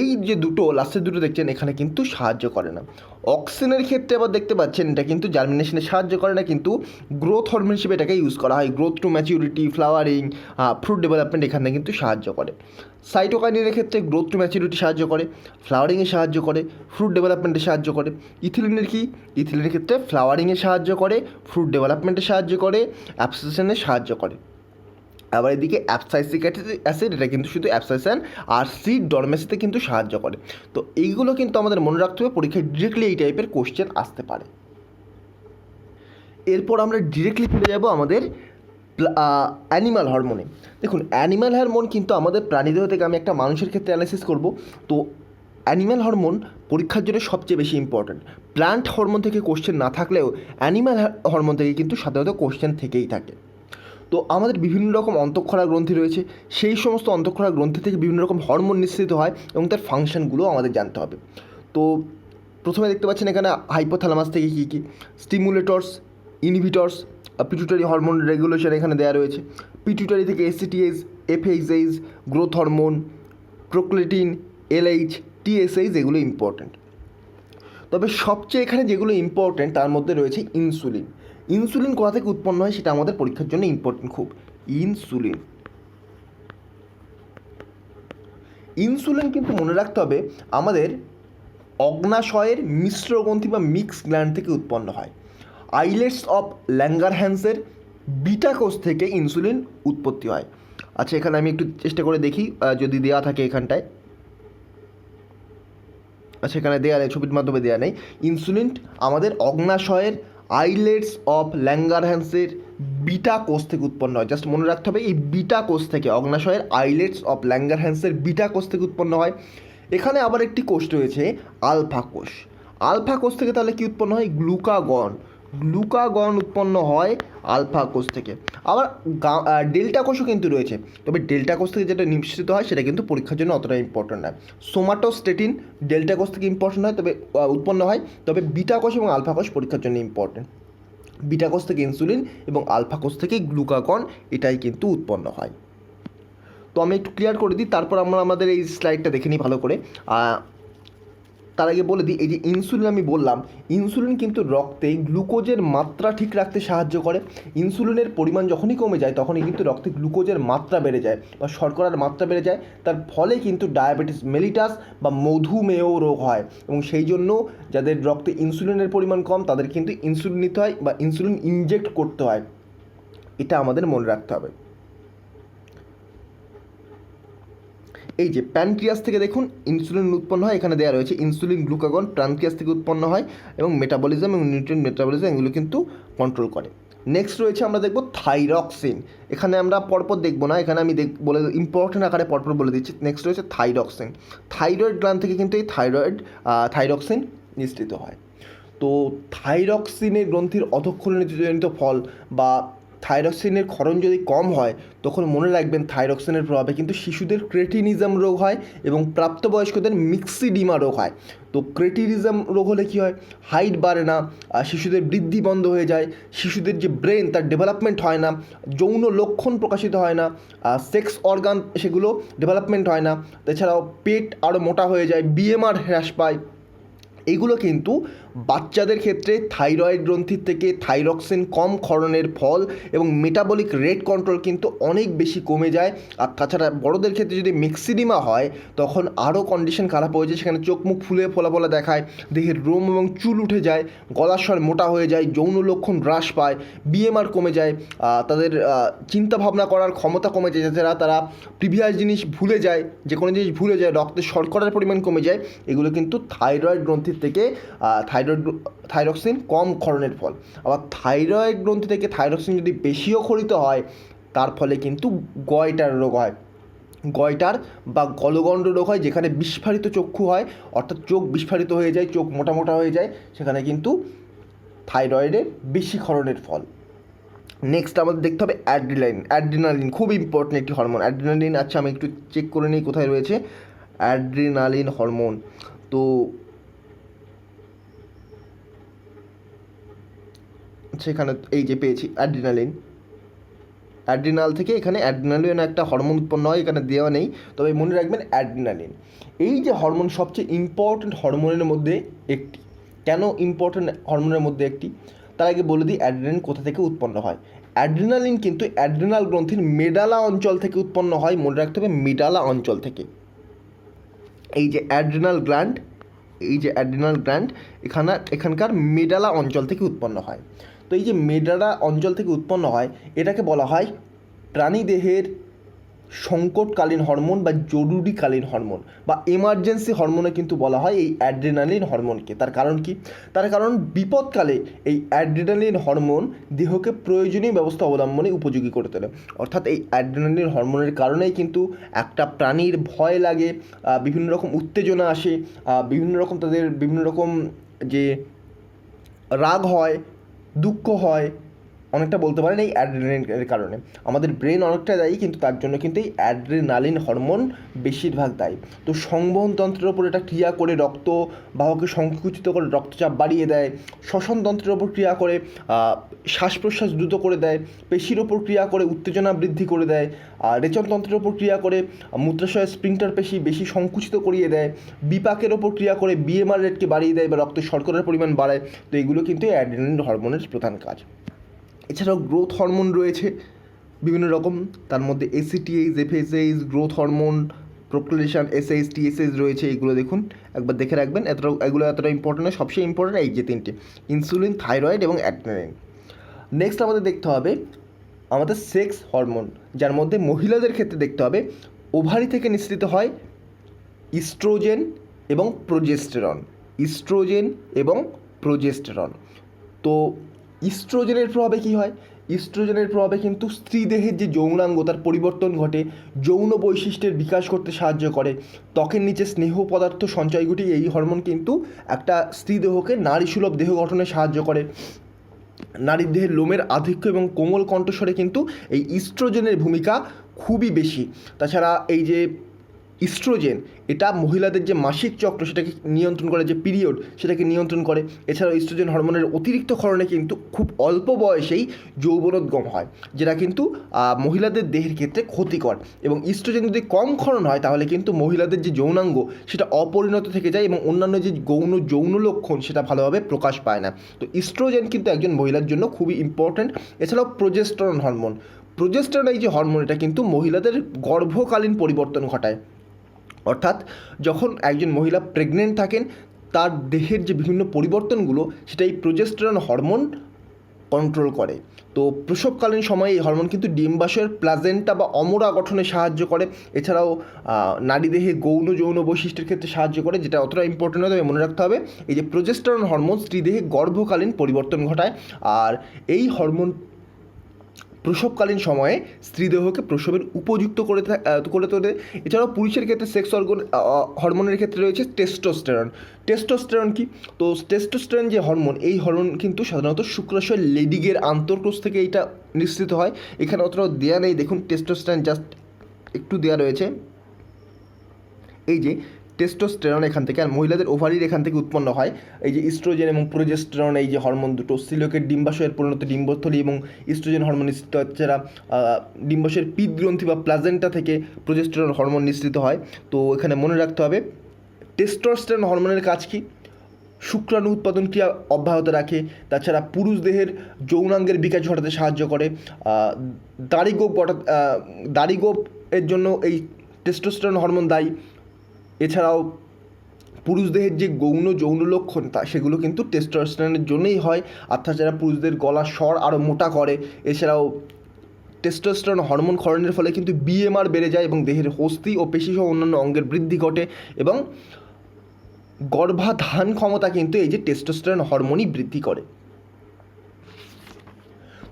এই যে দুটো লাস্টের দুটো দেখছেন এখানে কিন্তু সাহায্য করে না। অক্সিনের ক্ষেত্রে আবার দেখতে পাচ্ছেন এটা কিন্তু জার্মিনেশনে সাহায্য করে না, কিন্তু গ্রোথ হরমোন হিসেবে এটাকে ইউজ করা হয়। Growth to maturity, flowering, fruit development এখানে কিন্তু সাহায্য করে। সাইটোকাইনিনের ক্ষেত্রে গ্রোথ টু ম্যাচিউরিটি সাহায্য করে, ফ্লাওয়ারিংয়ে সাহায্য করে, ফ্রুট ডেভেলপমেন্টে সাহায্য করে। ইথিলিনের কি? ইথিলিনের ক্ষেত্রে ফ্লাওয়ারিংয়ে সাহায্য করে, ফ্রুট ডেভেলপমেন্টে সাহায্য করে, অ্যাবসেশনে সাহায্য করে। আবার এদিকে অ্যাবসাইসিক অ্যাসিড এটা কিন্তু শুধু অ্যাবসাইশন আর সিড ডরমেসিতে কিন্তু সাহায্য করে। তো এইগুলো কিন্তু আমাদের মনে রাখতে হবে, পরীক্ষায় ডিরেক্টলি এই টাইপের কোশ্চেন আসতে পারে। এরপর আমরা ডিরেক্টলি ফিরে যাব আমাদের অ্যানিম্যাল হরমোনে। দেখুন অ্যানিম্যাল হরমোন কিন্তু আমাদের প্রাণীদেহ থেকে আমি একটা মানুষের ক্ষেত্রে অ্যানালাইসিস করব। তো অ্যানিম্যাল হরমোন পরীক্ষার জন্য সবচেয়ে বেশি ইম্পর্ট্যান্ট। প্ল্যান্ট হরমোন থেকে কোশ্চেন না থাকলেও অ্যানিম্যাল হরমোন থেকে কিন্তু সাধারণত কোশ্চেন থেকেই থাকে। তো আমাদের বিভিন্ন রকম অন্তঃক্ষরা গ্রন্থি রয়েছে, সেই সমস্ত অন্তঃক্ষরা গ্রন্থি থেকে বিভিন্ন রকম হরমোন নিঃসৃত হয় এবং তার ফাংশনগুলো আমাদের জানতে হবে। তো প্রথমে দেখতে পাচ্ছেন এখানে হাইপোথ্যালামাস থেকে কী কী স্টিমুলেটরস, ইনহিবিটরস, পিটুইটারি হরমোন রেগুলেশন এখানে দেওয়া রয়েছে। পিটুইটারি থেকে এসিটিএস, এফএইচএইচ, গ্রোথ হরমোন, প্রোক্লেটিন, এলএইচ, টিএসএইচ, এগুলো ইম্পর্ট্যান্ট। তবে সবচেয়ে এখানে যেগুলো ইম্পর্ট্যান্ট তার মধ্যে রয়েছে ইনসুলিন। ইনসুলিন কোথা থেকে উৎপন্ন হয় সেটা আমাদের পরীক্ষার জন্য ইম্পর্ট্যান্ট খুব। ইনসুলিন ইনসুলিন কিন্তু মনে রাখতে হবে আমাদের অগ্নাশয়ের মিশ্র গ্রন্থি বা মিক্স গ্ল্যান্ড থেকে উৎপন্ন হয়। আইলেটস অফ ল্যাঙ্গারহ্যান্সের বিটা কোষ থেকে ইনসুলিন উৎপত্তি হয়। আচ্ছা, এখানে আমি একটু চেষ্টা করে দেখি যদি দেওয়া থাকে এখানটায়। আচ্ছা, এখানে দেওয়া নেই, ছবির মাধ্যমে দেওয়া নেই। ইনসুলিন আমাদের অগ্নাশয়ের আইলেটস অফ ল্যাঙ্গারহ্যান্সের বিটা কোষ থেকে উৎপন্ন হয়। জাস্ট মনে রাখতে হবে এই বিটা কোষ থেকে, অগ্নাশয়ের আইলেটস অফ ল্যাঙ্গারহ্যান্সের বিটা কোষ থেকে উৎপন্ন হয়। এখানে আবার একটি কোষ রয়েছে আলফা কোষ। আলফা কোষ থেকে তাহলে কি উৎপন্ন হয়? গ্লুকাগন। গ্লুকাগন উৎপন্ন হয় আলফা কোষ থেকে। আবার ডেল্টা কোষও কিন্তু রয়েছে, তবে ডেল্টা কোষ থেকে যেটা নিঃসৃত হয় সেটা কিন্তু পরীক্ষার জন্য অতটা ইম্পর্টেন্ট নয়। সোমাটোস্টেটিন ডেল্টা কোষ থেকে ইম্পর্টেন্ট হয়, তবে উৎপন্ন হয়, তবে বিটা কোষ এবং আলফা কোষ পরীক্ষার জন্য ইম্পর্টেন্ট। বিটা কোষ থেকে ইনসুলিন এবং আলফা কোষ থেকে গ্লুকাগন, এটাই কিন্তু উৎপন্ন হয়। তো আমি একটু ক্লিয়ার করে দিই, তারপর আমরা আমাদের এই স্লাইডটা দেখে নিই ভালো করে। তার আগে বলে দিই, এই যে ইনসুলিন আমি বললাম, ইনসুলিন কিন্তু রক্তে গ্লুকোজের মাত্রা ঠিক রাখতে সাহায্য করে। ইনসুলিনের পরিমাণ যখনই কমে যায় তখনই কিন্তু রক্তে গ্লুকোজের মাত্রা বেড়ে যায় বা শর্করার মাত্রা বেড়ে যায়। তার ফলে কিন্তু ডায়াবেটিস মেলিটাস বা মধুমেহ রোগ হয়, এবং সেই জন্য যাদের রক্তে ইনসুলিনের পরিমাণ কম তাদের কিন্তু ইনসুলিন নিতে হয় বা ইনসুলিন ইনজেক্ট করতে হয়। এটা আমাদের মনে রাখতে হবে। এই যে প্যানক্রিয়াস থেকে দেখুন ইনসুলিন উৎপন্ন হয়, এখানে দেওয়া রয়েছে ইনসুলিন গ্লুকাগন প্যানক্রিয়াস থেকে উৎপন্ন হয় এবং মেটাবলিজম এবং নিউট্রিয়েন্ট মেটাবলিজম এগুলো কিন্তু কন্ট্রোল করে। নেক্সট রয়েছে আমরা দেখব থাইরক্সিন। এখানে আমরা পরপর দেখবো না, এখানে আমি বলে ইম্পর্টেন্ট আকারে পরপর বলে দিচ্ছি। নেক্সট রয়েছে থাইরক্সিন। থাইরয়েড গ্ল্যান্ড থেকে কিন্তু এই থাইরক্সিন নিঃসৃত হয়। তো থাইরক্সিনের গ্রন্থির অধঃক্ষরণজনিত ফল বা থাইরক্সিনের ক্ষরণ যদি কম হয় তখন মনে রাখবেন থাইরক্সিনের প্রভাবে কিন্তু শিশুদের ক্রেটিনিজম রোগ হয় এবং প্রাপ্তবয়স্কদের মিক্সিডিমা রোগ হয়। তো ক্রেটিনিজম রোগ হলে কী হয়? হাইট বাড়ে না, শিশুদের বৃদ্ধি বন্ধ হয়ে যায়, শিশুদের যে ব্রেন তার ডেভেলপমেন্ট হয় না, যৌন লক্ষণ প্রকাশিত হয় না, সেক্স অর্গান সেগুলো ডেভেলপমেন্ট হয় না, এছাড়াও পেট আরও মোটা হয়ে যায়, বিএমআর হ্রাস পায়। এগুলো কিন্তু বাচ্চাদের ক্ষেত্রে থাইরয়েড গ্রন্থির থেকে থাইরক্সিন কম ক্ষরণের ফল এবং মেটাবলিক রেট কন্ট্রোল কিন্তু অনেক বেশি কমে যায়। আর তাছাড়া বড়দের ক্ষেত্রে যদি মিক্সিডিমা হয় তখন আরও কন্ডিশন খারাপ হয়ে যায়, সেখানে চোখ মুখ ফুলে ফোলা ফোলা দেখায়, দেহের রোম এবং চুল উঠে যায়, গলার স্বর মোটা হয়ে যায়, যৌন লক্ষণ হ্রাস পায়, বিএমআর কমে যায়, তাদের চিন্তা ভাবনা করার ক্ষমতা কমে যায়, যারা তারা প্রিভিয়াস জিনিস ভুলে যায়, যে কোনো জিনিস ভুলে যায়, রক্তে শর্করার পরিমাণ কমে যায়। এগুলো কিন্তু থাইরয়েড গ্রন্থির থেকে থাইরক্সিন কম ক্ষরণের ফল। আবার থাইরয়েড গ্রন্থি থেকে থাইরক্সিন যদি বেশিও ক্ষরিত হয় তার ফলে কিন্তু গয়টার রোগ হয়, গয়টার বা গলগণ্ড রোগ হয়, যেখানে বিস্ফারিত চক্ষু হয়, অর্থাৎ চোখ বিস্ফারিত হয়ে যায়, চোখ মোটা মোটা হয়ে যায়, সেখানে কিন্তু থাইরয়েডের বেশি ক্ষরণের ফল। নেক্সট আমাদের দেখতে হবে অ্যাড্রিনালিন খুব ইম্পর্টেন্ট একটি হরমোন। অ্যাড্রিনালিন, আচ্ছা আমি একটু চেক করে নিই কোথায় রয়েছে অ্যাড্রিনালিন হরমোন। তো সেখানে এই যে পেয়েছি অ্যাড্রিনাল থেকে এখানে অ্যাড্রিনালিন একটা হরমোন উৎপন্ন হয়, এখানে দেওয়া নেই, তবে মনে রাখবেন অ্যাড্রিনালিন এই যে হরমোন সবচেয়ে ইম্পর্টেন্ট হরমোনের মধ্যে একটি। কেন ইম্পর্টেন্ট হরমোনের মধ্যে একটি? তার আগে বলে দিই অ্যাড্রিনালিন কোথা থেকে উৎপন্ন হয়। অ্যাড্রিনালিন কিন্তু অ্যাড্রিনাল গ্রন্থির মেডালা অঞ্চল থেকে উৎপন্ন হয়, মনে রাখতে হবে মেডালা অঞ্চল থেকে। এই যে অ্যাড্রিনাল গ্ল্যান্ড এখানকার মেডালা অঞ্চল থেকে উৎপন্ন হয়। তো এই যে মেডালা অঞ্চল থেকে উৎপন্ন হয় এটাকে বলা হয় প্রাণীদেহের সংকটকালীন হরমোন বা জরুরিকালীন হরমোন বা এমার্জেন্সি হরমোনে কিন্তু বলা হয় এই অ্যাড্রেনালিন হরমোনকে। তার কারণ কি? তার কারণ বিপদকালে এই অ্যাড্রেনালিন হরমোন দেহকে প্রয়োজনীয় ব্যবস্থা অবলম্বনে উপযোগী করে তোলে। অর্থাৎ এই অ্যাড্রেনালিন হরমোনের কারণেই কিন্তু একটা প্রাণীর ভয় লাগে, বিভিন্ন রকম উত্তেজনা আসে, বিভিন্ন রকম তাদের বিভিন্ন রকম যে রাগ হয়, দুঃখ হয়, অনেকটা বলতে পারেন এই অ্যাড্রেনালিনের কারণে। আমাদের ব্রেন অনেকটা দায়ী, কিন্তু তার জন্য কিন্তু এই অ্যাড্রেনালিন হরমোন বেশিরভাগ দায়ী। তো সংবহনতন্ত্রের ওপর এটা ক্রিয়া করে রক্ত বাহকে সংকুচিত করে রক্তচাপ বাড়িয়ে দেয়, শ্বসনতন্ত্রের ওপর ক্রিয়া করে শ্বাস প্রশ্বাস দ্রুত করে দেয়, পেশির ওপর ক্রিয়া করে উত্তেজনা বৃদ্ধি করে দেয়, রেচনতন্ত্রের ওপর ক্রিয়া করে মূত্রাশয়ের স্প্রিংটার পেশি বেশি সংকুচিত করিয়ে দেয়, বিপাকের ওপর ক্রিয়া করে বিএমআর রেটকে বাড়িয়ে দেয় বা রক্তে শর্করার পরিমাণ বাড়ায়। তো এগুলো কিন্তু অ্যাড্রেনালিন হরমোনের প্রধান কাজ। এছাড়াও গ্রোথ হরমোন রয়েছে বিভিন্ন রকম, তার মধ্যে ACTH, FSH, growth hormone, prolactin, SH, TSH রয়েছে। এগুলো দেখুন, একবার দেখে রাখবেন। এগুলো এতটা ইম্পর্টেন্ট নয়, সবচেয়ে ইম্পর্টেন্ট এই যে তিনটে: ইনসুলিন, থাইরয়েড এবং অ্যাড্রেনালিন। নেক্সট আমাদের দেখতে হবে আমাদের সেক্স হরমোন, যার মধ্যে মহিলাদের ক্ষেত্রে দেখতে হবে ওভারি থেকে নিঃসৃত হয় ইস্ট্রোজেন এবং প্রোজেস্টেরন। ইস্ট্রোজেন এবং প্রোজেস্টেরন। তো ইস্ট্রোজেনের প্রভাবে কী হয়? ইস্ট্রোজেনের প্রভাবে কিন্তু স্ত্রীদেহের যে যৌনাঙ্গ তার পরিবর্তন ঘটে, যৌন বৈশিষ্ট্যের বিকাশ করতে সাহায্য করে, ত্বকের নিচে স্নেহ পদার্থ সঞ্চয় ঘটিয়ে এই হরমোন কিন্তু একটা স্ত্রীদেহকে নারীসুলভ দেহ গঠনে সাহায্য করে। নারীর দেহের লোমের আধিক্য এবং কোমল কণ্ঠস্বরে কিন্তু এই ইস্ট্রোজেনের ভূমিকা খুবই বেশি। তাছাড়া এই যে ইস্ট্রোজেন, এটা মহিলাদের যে মাসিক চক্র সেটাকে নিয়ন্ত্রণ করে, যে পিরিয়ড সেটাকে নিয়ন্ত্রণ করে। এছাড়াও ইস্ট্রোজেন হরমোনের অতিরিক্ত ক্ষরণে কিন্তু খুব অল্প বয়সেই যৌবনোদ্গম হয়, যেটা কিন্তু মহিলাদের দেহের ক্ষেত্রে ক্ষতিকর। এবং ইস্ট্রোজেন যদি কম ক্ষরণ হয় তাহলে কিন্তু মহিলাদের যে যৌনাঙ্গ সেটা অপরিণত থেকে যায় এবং অন্যান্য যে যৌন লক্ষণ সেটা ভালোভাবে প্রকাশ পায় না। তো ইস্ট্রোজেন কিন্তু একজন মহিলার জন্য খুবই ইম্পর্ট্যান্ট। এছাড়াও প্রোজেস্টেরন হরমোন, প্রোজেস্টেরন এই যে হরমোন, এটা কিন্তু মহিলাদের গর্ভকালীন পরিবর্তন ঘটায়। অর্থাৎ যখন একজন মহিলা প্রেগনেন্ট থাকেন তার দেহের যে বিভিন্ন পরিবর্তনগুলো সেটা এই প্রোজেস্টেরন হরমোন কন্ট্রোল করে। তো প্রসবকালীন সময়ে এই হরমোন কিন্তু ডিম্বাশয়ের প্লাজেন্টা বা অমরা গঠনে সাহায্য করে। এছাড়াও নারী দেহে যৌন বৈশিষ্ট্যের ক্ষেত্রে সাহায্য করে, যেটা অতটা ইম্পর্টেন্ট নয়, তবে মনে রাখতে হবে এই যে প্রোজেস্টেরন হরমোন স্ত্রীদেহে গর্ভকালীন পরিবর্তন ঘটায়। আর এই হরমোন প্রসবকালীন সময়ে স্ত্রীদেহকে প্রসবের উপযুক্ত করে তোলে। এছাড়াও পুরুষের ক্ষেত্রে সেক্স হরমোনের ক্ষেত্রে রয়েছে টেস্টোস্টেরন। টেস্টোস্টেরন কি? তো টেস্টোস্টেরন যে হরমোন, এই হরমোন কিন্তু সাধারণত শুক্রাশয়ের লেডিগের আন্তঃকোষ থেকে এটা নিঃসৃত হয়। এখানে অতটাও দেয়া নেই, দেখুন টেস্টোস্টেরন জাস্ট একটু দেয়া রয়েছে। এই যে টেস্টোস্টেরন এখান থেকে, আর মহিলাদের ওভারির এখান থেকে উৎপন্ন হয় এই যে ইস্ট্রোজেন এবং প্রোজেস্টেরন, এই যে হরমোন দুটো স্ত্রীলোকের ডিম্বাশয়ের পরিণত ডিম্বথলি এবং ইস্ট্রোজেন হরমোন নিঃসৃত হয়। এছাড়া ডিম্বাশয়ের পিত্তগ্রন্থি বা প্লাজেন্টা থেকে প্রোজেস্টেরন হরমোন নিঃসৃত হয়। তো এখানে মনে রাখতে হবে টেস্টোস্টেরন হরমোনের কাজ কি? শুক্রাণু উৎপাদন ক্রিয়া অব্যাহত রাখে। তাছাড়া পুরুষ দেহের যৌনাঙ্গের বিকাশ ঘটাতে সাহায্য করে। দাড়িগোপ এর জন্য এই টেস্টোস্টেরন হরমোন দায়ী। এছাড়াও পুরুষ দেহের যে যৌন লক্ষণ সেগুলো কিন্তু টেস্টোস্টেরনের জন্যই হয়। আর তাছাড়া পুরুষদের গলার স্বর আরও মোটা করে। এছাড়াও টেস্টোস্টেরন হরমোন ক্ষরণের ফলে কিন্তু বিএমআর বেড়ে যায় এবং দেহের হস্তি ও পেশিসহ অন্যান্য অঙ্গের বৃদ্ধি ঘটে এবং গর্ভাধান ক্ষমতা কিন্তু এই যে টেস্টোস্টেরন হরমোনই বৃদ্ধি করে।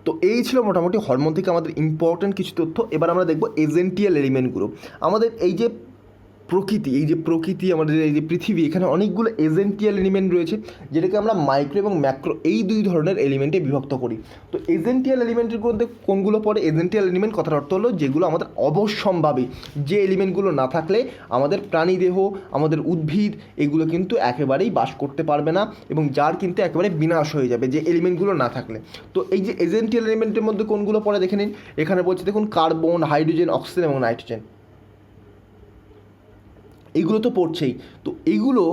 তো এই ছিল মোটামুটি হরমোন থেকে আমাদের ইম্পর্ট্যান্ট কিছু তথ্য। এবার আমরা দেখব এজেন্টিয়াল এলিমেন্টগুলো। আমাদের এই যে প্রকৃতি আমাদের এই যে পৃথিবী, এখানে অনেকগুলো এজেন্টিয়াল এলিমেন্ট রয়েছে, যেটাকে আমরা মাইক্রো এবং ম্যাক্রো এই দুই ধরনের এলিমেন্টে বিভক্ত করি। তো এজেন্টিয়াল এলিমেন্টের মধ্যে কোনগুলো পড়ে? এজেন্টিয়াল এলিমেন্ট কথার অর্থ হলো যেগুলো আমাদের অবশ্যম্ভাবী, যে এলিমেন্টগুলো না থাকলে আমাদের প্রাণীদেহ, আমাদের উদ্ভিদ এগুলো কিন্তু একেবারেই বাস করতে পারবে না এবং যার কিন্তু একেবারে বিনাশ হয়ে যাবে যে এলিমেন্টগুলো না থাকলে। তো এই যে এজেন্টিয়াল এলিমেন্টের মধ্যে কোনগুলো পড়ে দেখে নিন। এখানে বলছে দেখুন কার্বন, হাইড্রোজেন, অক্সিজেন এবং নাইট্রোজেন, এগুলো তো পড়ছেই। তো এগুলো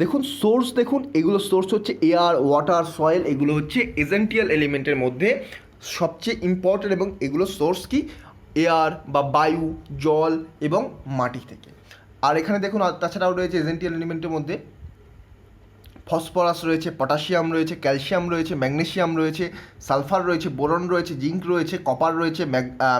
দেখুন সোর্স, দেখুন এগুলো সোর্স হচ্ছে এয়ার, ওয়াটার, সয়েল, এগুলো হচ্ছে এজেন্টিয়াল এলিমেন্টের মধ্যে সবচেয়ে ইম্পর্টেন্ট এবং এগুলো সোর্স কি? এয়ার বা বায়ু, জল এবং মাটি থেকে। আর এখানে দেখুন তাছাড়াও রয়েছে এজেন্টিয়াল এলিমেন্টের মধ্যে ফসফরাস রয়েছে, পটাশিয়াম রয়েছে, ক্যালসিয়াম রয়েছে, ম্যাগনেসিয়াম রয়েছে, সালফার রয়েছে, বোরন রয়েছে, জিঙ্ক রয়েছে, কপার রয়েছে,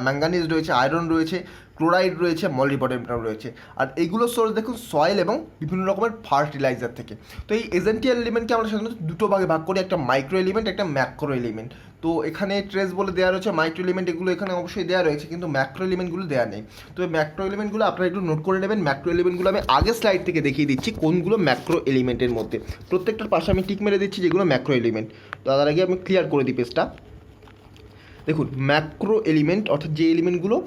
ম্যাঙ্গানিজ রয়েছে, আয়রন রয়েছে, ক্লোরাইড রয়েছে, মলিবডেনাম রয়েছে। আর এইগুলোর সোর্স দেখুন সয়েল এবং বিভিন্ন রকমের ফার্টিলাইজার থেকে। তো এই এসেনশিয়াল এলিমেন্টকে আমরা সাধারণত দুটো ভাগে ভাগ করি, একটা মাইক্রো এলিমেন্ট, একটা ম্যাক্রো এলিমেন্ট। তো এখানে ট্রেস বলে দেওয়া রয়েছে মাইক্রো এলিমেন্ট, এগুলো এখানে অবশ্যই দেওয়া রয়েছে, কিন্তু ম্যাক্রো এলিমেন্টগুলো দেওয়া নেই। তো এই ম্যাক্রো এলিমেন্টগুলো আপনারা একটু নোট করে নেবেন। ম্যাক্রো এলিমেন্টগুলো আমি আগের স্লাইড থেকে দেখিয়ে দিচ্ছি কোনগুলো ম্যাক্রো এলিমেন্টের মধ্যে। প্রত্যেকটার পাশে আমি টিক মেরে দিচ্ছি যেগুলো ম্যাক্রো এলিমেন্ট। তো তার আগে আমি ক্লিয়ার করে দিই পেজটা। দেখুন ম্যাক্রো এলিমেন্ট অর্থাৎ যে এলিমেন্টগুলো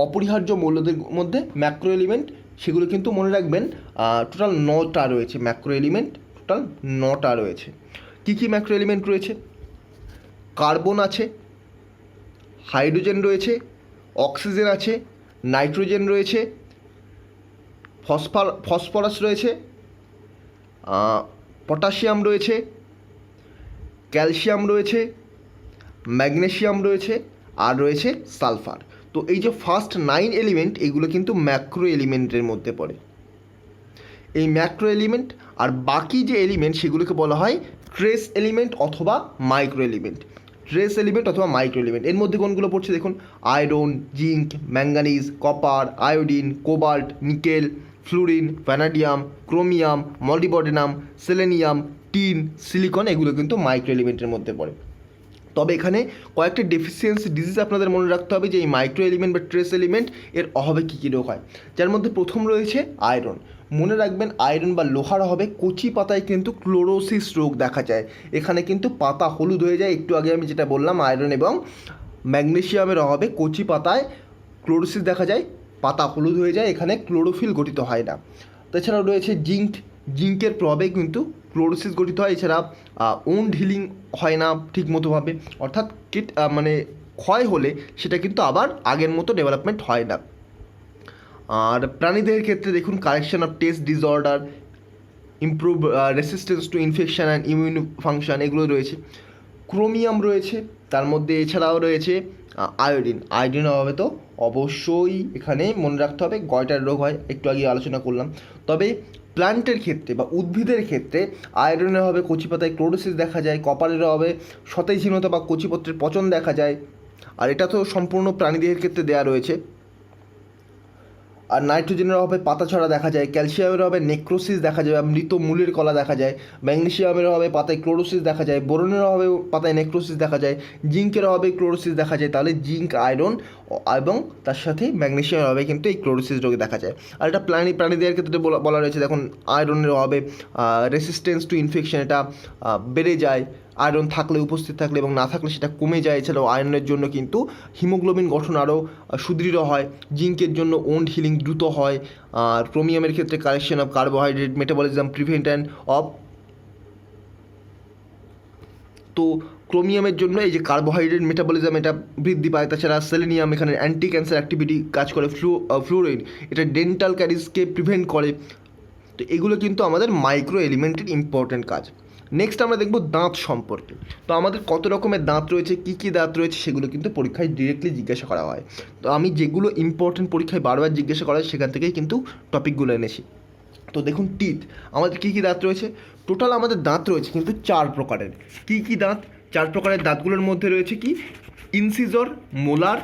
অপরিহার্য মৌলদের মধ্যে ম্যাক্রো এলিমেন্ট, সেগুলো কিন্তু মনে রাখবেন টোটাল 9টা রয়েছে। ম্যাক্রো এলিমেন্ট টোটাল 9টা রয়েছে। কী কী ম্যাক্রো এলিমেন্ট রয়েছে? কার্বন আছে, হাইড্রোজেন রয়েছে, অক্সিজেন আছে, নাইট্রোজেন রয়েছে, ফসফরাস রয়েছে, পটাশিয়াম রয়েছে, ক্যালসিয়াম রয়েছে, ম্যাগনেসিয়াম রয়েছে, আর রয়েছে সালফার। তো এই যে ফার্স্ট 9 এলিমেন্ট, এগুলো কিন্তু ম্যাক্রো এলিমেন্টের মধ্যে পড়ে। এই ম্যাক্রো এলিমেন্ট আর বাকি যে এলিমেন্ট সেগুলোকে বলা হয় ট্রেস এলিমেন্ট অথবা মাইক্রো এলিমেন্ট। ট্রেস এলিমেন্ট অথবা মাইক্রো এলিমেন্ট এর মধ্যে কোনগুলো পড়ছে দেখুন: iron, zinc, manganese, copper, iodine, cobalt, nickel, fluorine, vanadium, chromium, molybdenum, selenium, tin, silicon, এগুলো কিন্তু মাইক্রো এলিমেন্টের মধ্যে পড়ে। তবে এখানে কয়েকটি ডেফিসিয়েন্সি ডিজিজ আপনাদের মনে রাখতে হবে যে এই মাইক্রো এলিমেন্ট বা ট্রেস এলিমেন্ট এর অভাবে কী কী রোগ হয়। যার মধ্যে প্রথম রয়েছে আয়রন। মনে রাখবেন আয়রন বা লোহার অভাবে কচি পাতায় কিন্তু ক্লোরোসিস রোগ দেখা যায়। এখানে কিন্তু পাতা হলুদ হয়ে যায়। একটু আগে আমি যেটা বললাম, আয়রন এবং ম্যাগনেসিয়ামের অভাবে কচি পাতায় ক্লোরোসিস দেখা যায়, পাতা হলুদ হয়ে যায়, এখানে ক্লোরোফিল গঠিত হয় না। তাছাড়াও রয়েছে জিঙ্ক। জিঙ্কের প্রভাবে কিন্তু ক্লোরোসিস গঠিত হয়। এছাড়া ওন্ড হিলিং হয় না ঠিকমতোভাবে, অর্থাৎ মানে ক্ষয় হলে সেটা কিন্তু আবার আগের মতো ডেভেলপমেন্ট হয় না। আর প্রাণীদের ক্ষেত্রে দেখুন correction of taste disorder, improve resistance to infection and immune function, এগুলো রয়েছে। ক্রোমিয়াম রয়েছে, তার মধ্যে এছাড়াও রয়েছে আয়োডিন। আয়োডিনের অভাবে তো অবশ্যই এখানে মনে রাখতে হবে গয়টার রোগ হয়, একটু আগে আলোচনা করলাম। তবে প্ল্যান্টের ক্ষেত্রে বা উদ্ভিদের ক্ষেত্রে আয়রনের অভাবে কচি পাতায় ক্লোরোসিস দেখা যায়, কপারের অভাবে সতেজহীনতা বা কচিপত্রের পচন দেখা যায়। আর এটা তো সম্পূর্ণ প্রাণীদেহের ক্ষেত্রে দেওয়া রয়েছে। আর নাইট্রোজেনের অভাবে পাতাছড়া দেখা যায়, ক্যালসিয়ামের অভাবে নেক্রোসিস দেখা যায়, মৃত মূলের কলা দেখা যায়, ম্যাগনেসিয়ামের অভাবে পাতায় ক্লোরোসিস দেখা যায়, বোরনের অভাবে পাতায় নেক্রোসিস দেখা যায়, জিঙ্কের অভাবে ক্লোরোসিস দেখা যায়। তাহলে জিঙ্ক, আয়রন এবং তার সাথে ম্যাগনেসিয়ামের অভাবে কিন্তু এই ক্লোরোসিস রোগে দেখা যায়। আর এটা প্রাণীদের ক্ষেত্রে বলা রয়েছে, দেখুন আয়রনের অভাবে রেসিস্টেন্স টু ইনফেকশন এটা বেড়ে যায়, আয়রন থাকলে, উপস্থিত থাকলে, এবং না থাকলে সেটা কমে যায়। এছাড়াও আয়রনের জন্য কিন্তু হিমোগ্লোবিন গঠন আরও সুদৃঢ় হয়, জিঙ্কের জন্য ওন্ড হিলিং দ্রুত হয়, আর ক্রোমিয়ামের ক্ষেত্রে correction of carbohydrate metabolism prevent of. তো ক্রোমিয়ামের জন্য এই যে কার্বোহাইড্রেট মেটাবলিজম এটা বৃদ্ধি পায়। তাছাড়া সেলেনিয়াম এখানে অ্যান্টি ক্যান্সার অ্যাক্টিভিটি কাজ করে। ফ্লুরিন এটা ডেন্টাল ক্যারিজকে প্রিভেন্ট করে। তো এগুলো কিন্তু আমাদের মাইক্রো এলিমেন্টের ইম্পর্ট্যান্ট কাজ। নেক্সট আমরা দেখব দাঁত সম্পর্কে। তো আমাদের কত রকমের দাঁত রয়েছে, কী কী দাঁত রয়েছে, সেগুলো কিন্তু পরীক্ষায় ডিরেক্টলি জিজ্ঞাসা করা হয়। তো আমি যেগুলো ইম্পর্ট্যান্ট পরীক্ষায় বারবার জিজ্ঞাসা করা হয় সেখান থেকেই কিন্তু টপিকগুলো এনেছি। তো দেখুন টিথ, আমাদের কী কী দাঁত রয়েছে। টোটাল আমাদের দাঁত রয়েছে কিন্তু 4 প্রকারের। কী কী দাঁত? 4 প্রকারের দাঁতগুলোর মধ্যে রয়েছে কি ইনসিজর, মোলার,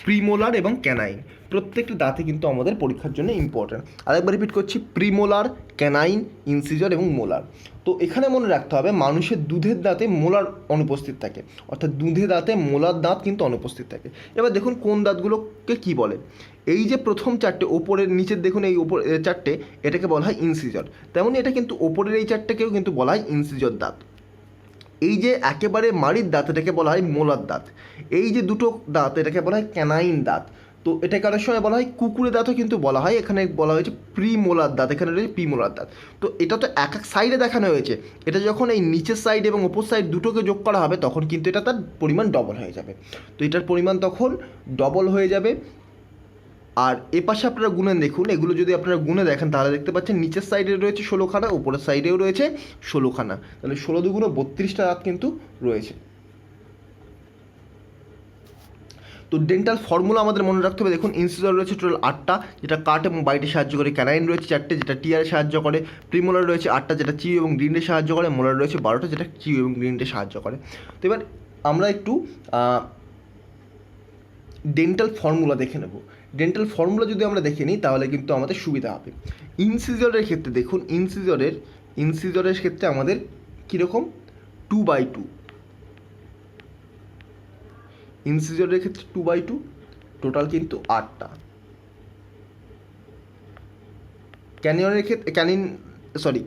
প্রিমোলার এবং ক্যানাইন। প্রত্যেকটা দাঁতই কিন্তু আমাদের পরীক্ষার জন্য ইম্পর্ট্যান্ট। আরেকবার রিপিট করছি, প্রিমোলার, ক্যানাইন, ইনসিজর এবং মোলার। তো এখানে মনে রাখতে হবে মানুষের দুধের দাঁতে মোলার অনুপস্থিত থাকে, অর্থাৎ দুধের দাঁতে মোলার দাঁত কিন্তু অনুপস্থিত থাকে। এবার দেখুন কোন দাঁতগুলোকে কী বলে। এই যে প্রথম 4টে ওপরের নিচের দেখুন এই ওপর 4টে, এটাকে বলা হয় ইনসিজর। তেমনই এটা কিন্তু ওপরের এই 4টাকেও কিন্তু বলা হয় ইনসিজর দাঁত। এই যে একেবারে মাড়ির দাঁত এটাকে বলা হয় মোলার দাঁত। এই যে দুটো দাঁত এটাকে বলা হয় ক্যানাইন দাঁত। তো এটাকে অনেক সময় বলা হয় কুকুরের দাঁতও কিন্তু বলা হয়। এখানে বলা হয়েছে প্রিমোলার দাঁত, এখানে রয়েছে প্রিমোলার দাঁত। তো এটা তো এক এক সাইডে দেখানো হয়েছে, এটা যখন এই নিচের সাইড এবং ওপর সাইড দুটোকে যোগ করা হবে তখন কিন্তু এটা তার পরিমাণ ডবল হয়ে যাবে। তো এটার পরিমাণ তখন ডবল হয়ে যাবে। আর এপাশে আপনারা গুণে দেখুন, এগুলো যদি আপনারা গুণে দেখেন তাহলে দেখতে পাচ্ছেন নিচের সাইডে রয়েছে 16খানা, উপরের সাইডেও রয়েছে 16খানা। তাহলে 16 দুগুণ 32টা দাঁত কিন্তু রয়েছে। তো ডেন্টাল ফর্মুলা আমাদের মনে রাখতে হবে। দেখুন ইনসিজর রয়েছে টোটাল 8টা, যেটা কাট এবং বাইটে সাহায্য করে। ক্যানাইন রয়েছে 4টে, যেটা টিয়ারে সাহায্য করে। প্রিমোলার রয়েছে 8টা, যেটা চিউ এবং গ্রিন্ডে সাহায্য করে। মোলার রয়েছে 12টা, যেটা চিউ এবং গ্রিন্ডে সাহায্য করে। তো এবার আমরা একটু ডেন্টাল ফর্মুলা দেখে নেব। ডেন্টাল ফর্মুলা যদি আমরা দেখে নিই তাহলে কিন্তু আমাদের সুবিধা হবে। ইনসিজরের ক্ষেত্রে দেখুন, ইনসিজরের ক্ষেত্রে আমাদের কীরকম 2/2, ইনসিজরের ক্ষেত্রে 2/2, টোটাল কিন্তু 8টা।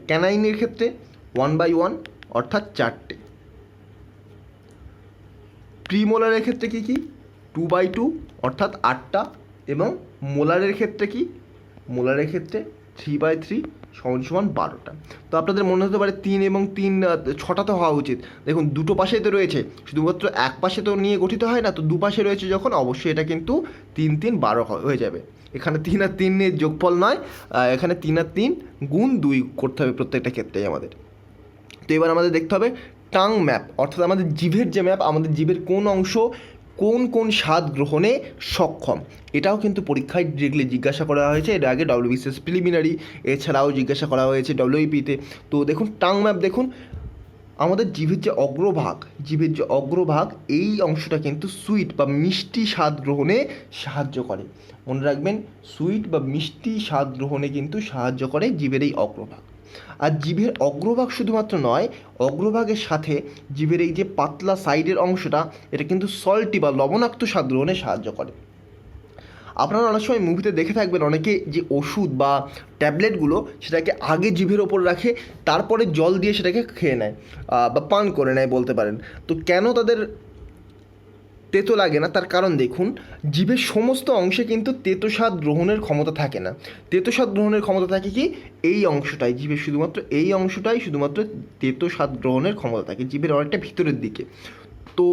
ক্যানাইনের ক্ষেত্রে 1/1 অর্থাৎ 4টে। প্রিমোলারের ক্ষেত্রে কি 2/2 অর্থাৎ 8টা, এবং মোলারের ক্ষেত্রে মোলারের ক্ষেত্রে 3/3 সমান 12টা। তো আপনাদের মনে হতে পারে 3 এবং 3 6টা তো হওয়া উচিত। দেখুন দুটো পাশেই তো রয়েছে, শুধুমাত্র এক পাশে তো নিয়ে গঠিত হয় না, তো দুপাশে রয়েছে যখন অবশ্যই এটা কিন্তু 3 3 12 হয়ে যাবে। এখানে 3 আর 3 এর যোগফল নয়, এখানে 3 আর 3 গুণ 2 করতে হবে প্রত্যেকটা ক্ষেত্রেই আমাদের। তো এবার আমাদের দেখতে হবে টাং ম্যাপ, অর্থাৎ আমাদের জিভের যে ম্যাপ, আমাদের জিভের কোন অংশ কোন স্বাদ গ্রহণে সক্ষম, এটাও কিন্তু পরীক্ষায় ডিরেক্টলি জিজ্ঞাসা করা হয়েছে। এর আগে WBCS প্রিলিমিনারি, এছাড়াও জিজ্ঞাসা করা হয়েছে WEPতে। তো দেখুন টাং ম্যাপ, দেখুন আমাদের জিভের যে অগ্রভাগ এই অংশটা কিন্তু সুইট বা মিষ্টি স্বাদ গ্রহণে সাহায্য করে। মনে রাখবেন, সুইট বা মিষ্টি স্বাদ গ্রহণে কিন্তু সাহায্য করে জিভের এই অগ্রভাগ। আর জিভের অগ্রভাগ শুধুমাত্র নয়, অগ্রভাগের সাথে জিভের এই যে পাতলা সাইডের অংশটা, এটা কিন্তু সল্টি বা লবণাক্ত স্বাদ গ্রহণে সাহায্য করে। আপনারা অনেক সময় মুভিতে দেখে থাকবেন অনেকে যে ওষুধ বা ট্যাবলেটগুলো সেটাকে আগে জিভের ওপর রাখে, তারপরে জল দিয়ে সেটাকে খেয়ে নেয় বা পান করে নেয় বলতে পারেন। তো কেন তাদের তেতো লাগে না, তার কারণ দেখুন, জিভের সমস্ত অংশে কিন্তু তেতো স্বাদ গ্রহণের ক্ষমতা থাকে না। তেতো স্বাদ গ্রহণের ক্ষমতা থাকে কি এই অংশটাই, জিভের শুধুমাত্র এই অংশটাই শুধুমাত্র তেতো স্বাদ গ্রহণের ক্ষমতা থাকে, জিভের অনেকটা ভিতরের দিকে। তো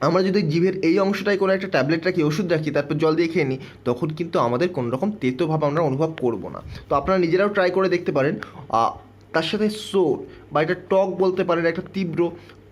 আমরা যদি জিভের এই অংশটায় কোনো একটা ট্যাবলেট রাখি, ওষুধ রাখি, তারপর জল দিয়ে খেয়ে নিই, তখন কিন্তু আমাদের কোনো রকম তেতো ভাব আমরা অনুভব করব না। তো আপনারা নিজেরাও ট্রাই করে দেখতে পারেন। তার সাথে সোর বা এটা টক বলতে পারেন, একটা তীব্র